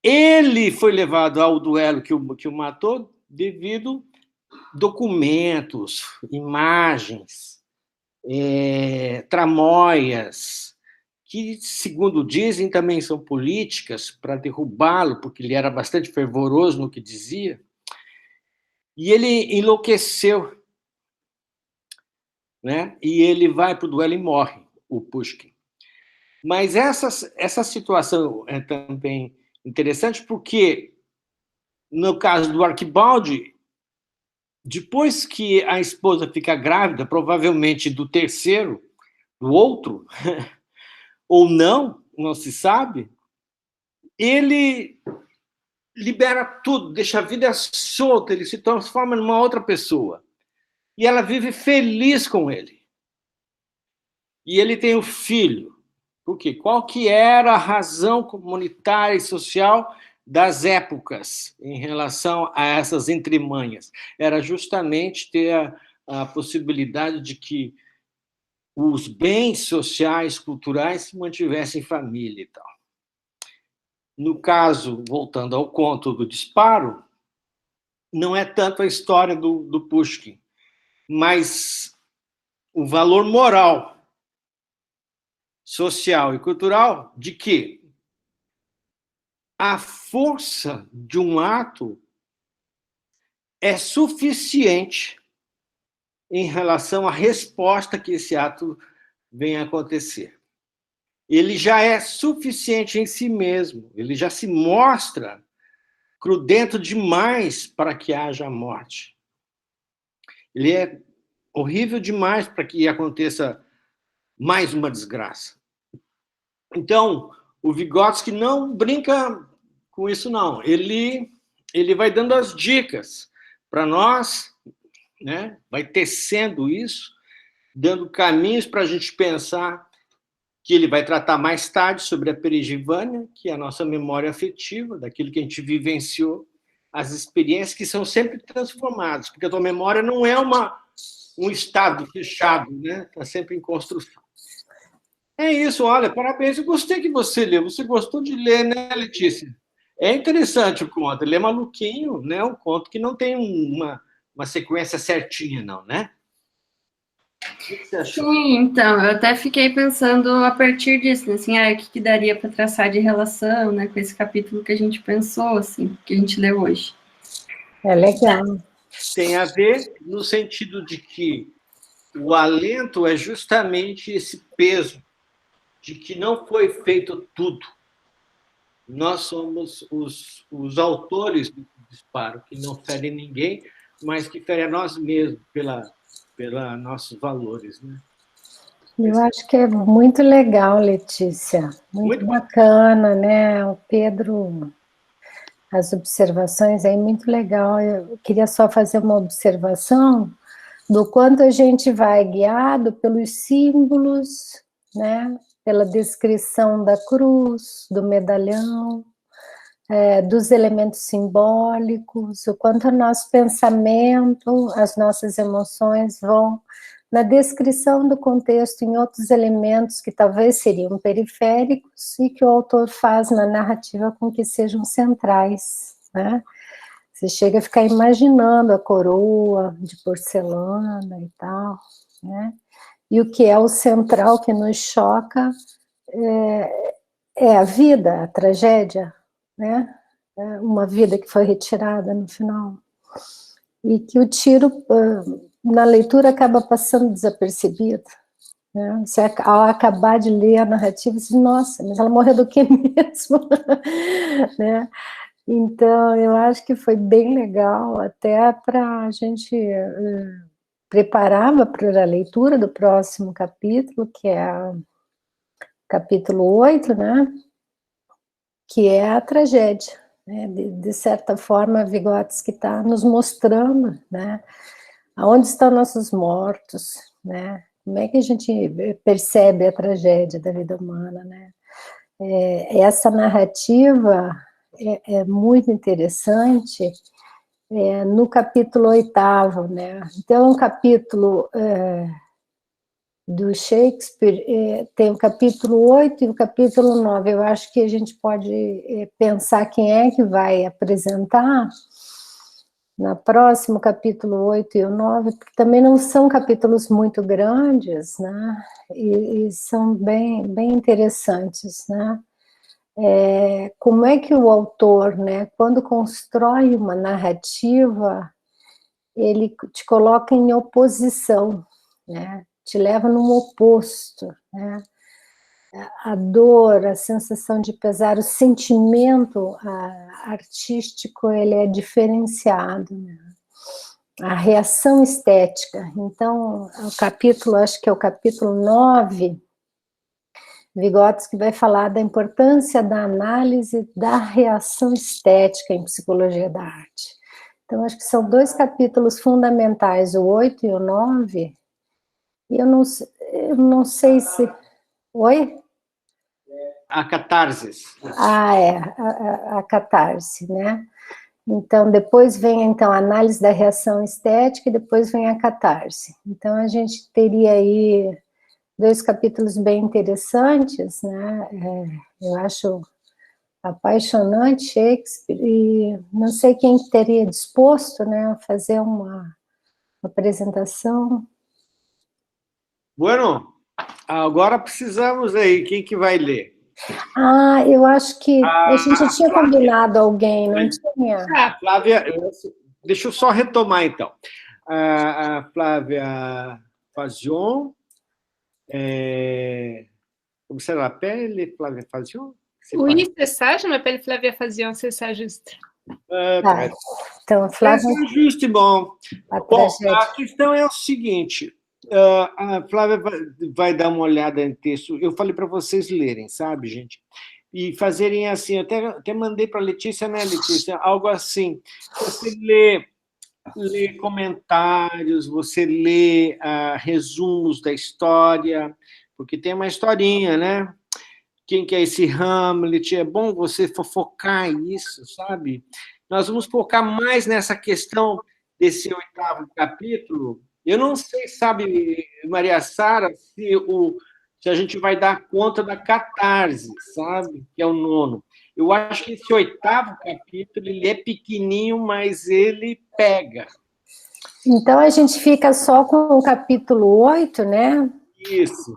Ele foi levado ao duelo que o matou devido a documentos, imagens, tramóias, que, segundo dizem, também são políticas para derrubá-lo, porque ele era bastante fervoroso no que dizia. E ele enlouqueceu, né? E ele vai para o duelo e morre, o Pushkin. Mas essa situação é também interessante porque, no caso do Arquibaldi, depois que a esposa fica grávida, provavelmente do terceiro, do outro, ou não se sabe, ele libera tudo, deixa a vida solta, ele se transforma numa outra pessoa. E ela vive feliz com ele. E ele tem um filho. Por quê? Qual que era a razão comunitária e social das épocas em relação a essas entremanhas? Era justamente ter a possibilidade de que os bens sociais, culturais, se mantivessem em família e tal. No caso, voltando ao conto do disparo, não é tanto a história do Pushkin, mas o valor moral, social e cultural de que a força de um ato é suficiente em relação à resposta que esse ato vem a acontecer. Ele já é suficiente em si mesmo, ele já se mostra crudento demais para que haja morte. Ele é horrível demais para que aconteça mais uma desgraça. Então, o Vygotsky não brinca com isso, não. Ele vai dando as dicas para nós, né? Vai tecendo isso, dando caminhos para a gente pensar, que ele vai tratar mais tarde sobre a perigivânia, que é a nossa memória afetiva, daquilo que a gente vivenciou, as experiências que são sempre transformadas, porque a tua memória não é um estado fechado, né? Está sempre em construção. É isso, olha, parabéns, eu gostei que você leu. Você gostou de ler, né, Letícia? É interessante o conto, ele é maluquinho, né? Um conto que não tem uma sequência certinha, não, né? O que você achou? Sim, então, eu até fiquei pensando a partir disso, né, assim, o que, que daria para traçar de relação, né, com esse capítulo que a gente pensou, assim, que a gente leu hoje. É legal. Tem a ver no sentido de que o alento é justamente esse peso de que não foi feito tudo. Nós somos os autores do disparo, que não ferem ninguém, mas que ferem a nós mesmos pela nossos valores, né? Eu acho que é muito legal, Letícia. Muito bacana, né? O Pedro, as observações aí, muito legal. Eu queria só fazer uma observação do quanto a gente vai guiado pelos símbolos, né? Pela descrição da cruz, do medalhão, dos elementos simbólicos, o quanto o nosso pensamento, as nossas emoções vão na descrição do contexto em outros elementos que talvez seriam periféricos e que o autor faz na narrativa com que sejam centrais, né? Você chega a ficar imaginando a coroa de porcelana e tal, né? E o que é o central que nos choca é a vida, a tragédia, né? É uma vida que foi retirada no final. E que o tiro, na leitura, acaba passando desapercebido. Né? Você, ao acabar de ler a narrativa, você diz, nossa, mas ela morreu do que mesmo? Né? Então, eu acho que foi bem legal, até para a gente preparava para a leitura do próximo capítulo, que é o capítulo 8, né? Que é a tragédia. Né? De certa forma, Vygotsky está nos mostrando, né? Aonde estão nossos mortos, né? Como é que a gente percebe a tragédia da vida humana, né? Essa narrativa é muito interessante no capítulo 8º, né? Então, um capítulo do Shakespeare tem o capítulo 8 e o capítulo 9. Eu acho que a gente pode pensar quem é que vai apresentar na próximo capítulo 8 e o 9, porque também não são capítulos muito grandes, né? E são bem, bem interessantes, né? Como é que o autor, né, quando constrói uma narrativa, ele te coloca em oposição, né? Te leva num oposto, né? A dor, a sensação de pesar, o sentimento artístico, ele é diferenciado, né? A reação estética. Então, o capítulo, acho que é o capítulo 9, Vygotsky vai falar da importância da análise da reação estética em psicologia da arte. Então, acho que são dois capítulos fundamentais, o 8 e o 9, e eu não sei se... Oi? A catarse. A catarse, né? Então, depois vem então, a análise da reação estética e depois vem a catarse. Então, a gente teria aí dois capítulos bem interessantes, né? Eu acho apaixonante Shakespeare, e não sei quem teria disposto, né, a fazer uma apresentação. Bueno, agora precisamos aí, quem que vai ler? Eu acho que a gente tinha combinado alguém, não tinha? Flávia, deixa eu só retomar, então. A Flávia Fazion, como se l'appelle, Flávia Fazion? Oui, c'est ça, je m'appelle Flavia Fazion, c'est ça, juste. Então, Flávia... Juste, bom. Bom, a questão é o seguinte, a Flávia vai dar uma olhada em texto, eu falei para vocês lerem, sabe, gente? E fazerem assim, até mandei para a Letícia, né, Letícia? Algo assim, você lê comentários, você lê resumos da história, porque tem uma historinha, né? Quem que é esse Hamlet? É bom você focar isso, sabe? Nós vamos focar mais nessa questão desse 8º capítulo. Eu não sei, sabe, Maria Sara, se a gente vai dar conta da catarse, sabe? Que é o 9º. Eu acho que esse 8º capítulo, ele é pequenininho, mas ele pega. Então, a gente fica só com o capítulo 8, né? Isso.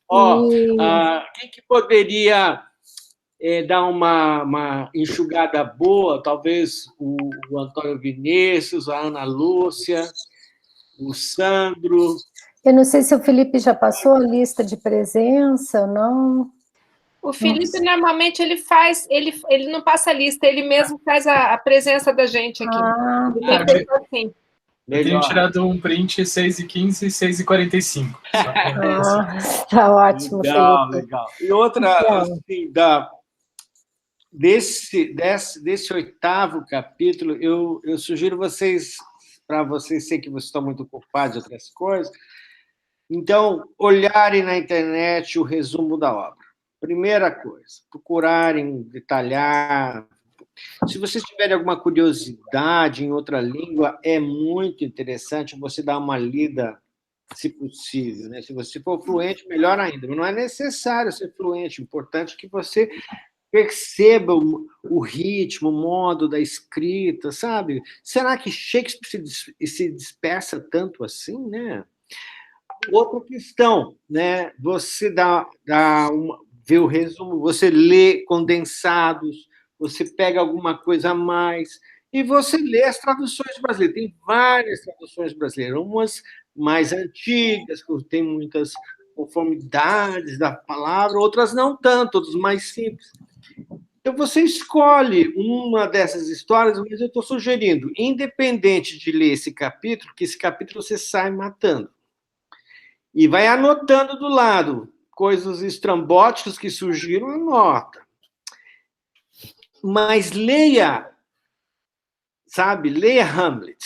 Ó, quem que poderia dar uma enxugada boa? Talvez o Antônio Vinícius, a Ana Lúcia, o Sandro. Eu não sei se o Felipe já passou a lista de presença ou não. O Felipe, normalmente, ele não passa a lista, ele mesmo faz a presença da gente aqui. Ele tem feito assim. Eu tenho tirado um print 6h15 e 6h45. Tá ótimo, legal, Felipe. Legal. E outra, assim, desse 8º capítulo, eu sugiro vocês, para vocês, sei que vocês estão muito ocupados de outras coisas, então, olharem na internet o resumo da obra. Primeira coisa, procurarem detalhar. Se vocês tiverem alguma curiosidade em outra língua, é muito interessante você dar uma lida, se possível, né? Se você for fluente, melhor ainda. Mas não é necessário ser fluente, o importante é que você perceba o ritmo, o modo da escrita, sabe? Será que Shakespeare se dispersa tanto assim, né? Outra questão, né? Você vê o resumo, você lê condensados, você pega alguma coisa a mais e você lê as traduções brasileiras. Tem várias traduções brasileiras, umas mais antigas, que tem muitas conformidades da palavra, outras não tanto, outras mais simples. Então, você escolhe uma dessas histórias, mas eu estou sugerindo, independente de ler esse capítulo, que esse capítulo você sai matando. E vai anotando do lado coisas estrambóticas que surgiram, anota. Mas leia, sabe? Leia Hamlet.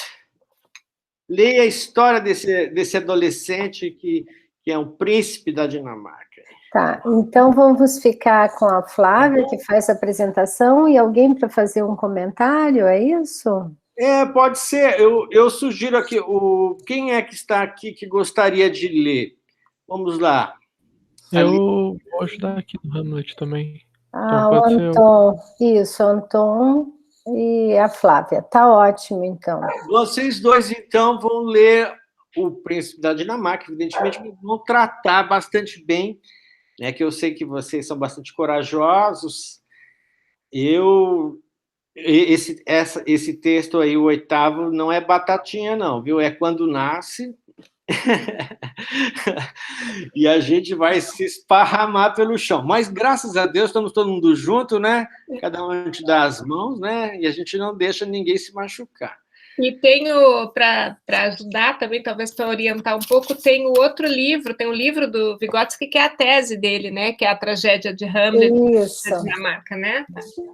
Leia a história desse adolescente que é um príncipe da Dinamarca. Tá, então vamos ficar com a Flávia, que faz a apresentação, e alguém para fazer um comentário, é isso? Pode ser. Eu sugiro aqui, quem é que está aqui que gostaria de ler? Vamos lá. Eu vou ajudar aqui no Hamlet também. Então, o Anton. Isso, o Anton e a Flávia. Tá ótimo, então. Vocês dois, então, vão ler O Príncipe da Dinamarca, evidentemente, vão tratar bastante bem, né, que eu sei que vocês são bastante corajosos. Esse texto aí, o 8º, não é batatinha, não, viu? É quando nasce... e a gente vai se esparramar pelo chão. Mas, graças a Deus, estamos todo mundo junto, né? Cada um te dá as mãos, né? E a gente não deixa ninguém se machucar. E tenho, para ajudar também, talvez para orientar um pouco, tem o outro livro, tem o livro do Vygotsky, que é a tese dele, né? Que é a tragédia de Hamlet da Dinamarca, né?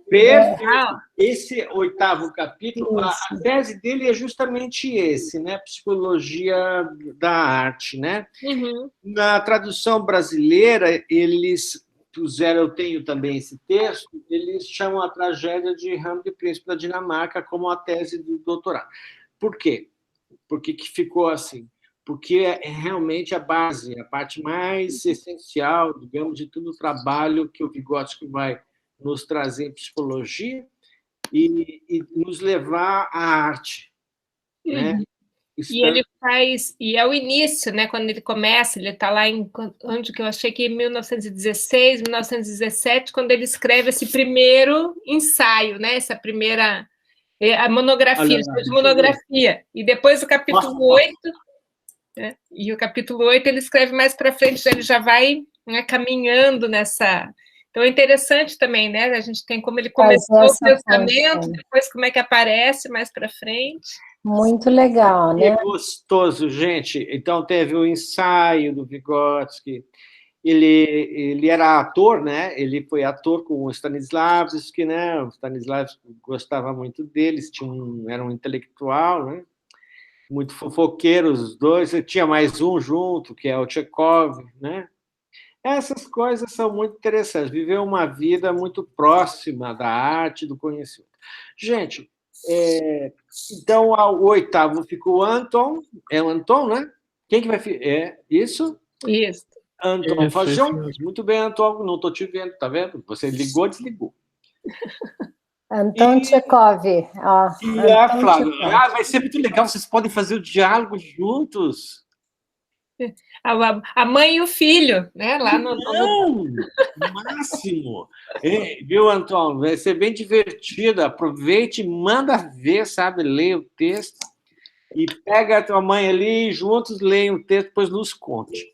Perfeito. Esse 8º capítulo, a tese dele é justamente esse, né? Psicologia da arte, né? Uhum. Na tradução brasileira, eles puseram, eu tenho também esse texto, eles chamam a tragédia de Hamlet, príncipe da Dinamarca, como a tese do doutorado. Por quê? Por que ficou assim? Porque é realmente a base, a parte mais essencial, digamos, de todo o trabalho que o Vygotsky vai nos trazer em psicologia e nos levar à arte, né? E ele faz, e é o início, né? Quando ele começa, ele está lá onde que eu achei que em 1916, 1917, quando ele escreve esse primeiro ensaio, né? Essa primeira a monografia, monografia. E depois o capítulo 8, né? E o capítulo 8 ele escreve mais para frente, ele já vai, né, caminhando nessa. Então é interessante também, né? A gente tem como ele começou o pensamento, depois como é que aparece mais para frente. Muito legal, né? É gostoso, gente. Então, teve o ensaio do Vygotsky. Ele era ator, né? Ele foi ator com o Stanislavski, né? O Stanislavski gostava muito deles, era um intelectual, né? Muito fofoqueiro, os dois. Tinha mais um junto, que é o Chekhov, né? Essas coisas são muito interessantes. Viver uma vida muito próxima da arte, do conhecimento. Gente, então, o 8º ficou o Anton. É o Anton, né? Quem que vai... É isso? Isso. Antônio Isso, Fajon. isso mesmo. Muito bem, Antônio. Não estou te vendo, tá vendo? Você ligou, desligou. Antônio Tchekov. Ó, E a Antônio Flávia. Tchekov. Vai ser muito legal, vocês podem fazer o diálogo juntos. A mãe e o filho, né? Lá no... Não! Máximo! Viu, Antônio? Vai ser bem divertido. Aproveite, manda ver, sabe? Leia o texto. E pega a tua mãe ali, juntos leiam o texto, depois nos conte.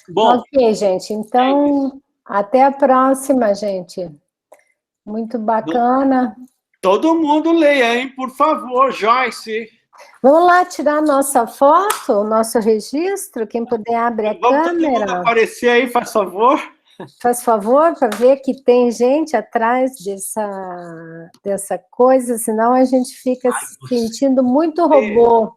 Bom. Ok, gente. Então, até a próxima, gente. Muito bacana. Todo mundo leia, hein? Por favor, Joyce. Vamos lá tirar nossa foto, o nosso registro. Quem puder, abre a Vamos todo mundo câmera. aparecer aí, faz favor. Faz favor, para ver que tem gente atrás dessa coisa, senão a gente fica se sentindo muito robô.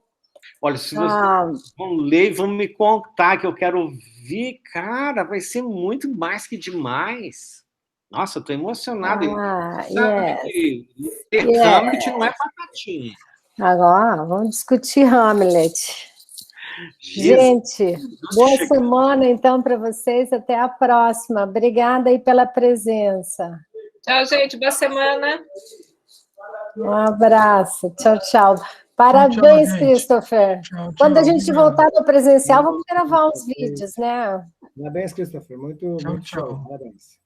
Olha, se vocês vão ler, vão me contar, que eu quero ouvir. Cara, vai ser muito mais que demais. Nossa, eu estou emocionado. Sabe que Hamlet não é batatinha. Agora, vamos discutir Hamlet. Gente, boa semana, então, para vocês. Até a próxima. Obrigada aí pela presença. Tchau, gente. Boa semana. Um abraço. Tchau, tchau. Parabéns, tchau, Christopher. Tchau, Quando a gente obrigado. voltar no presencial, vamos gravar uns vídeos, né? Parabéns, Christopher. Muito show. Parabéns.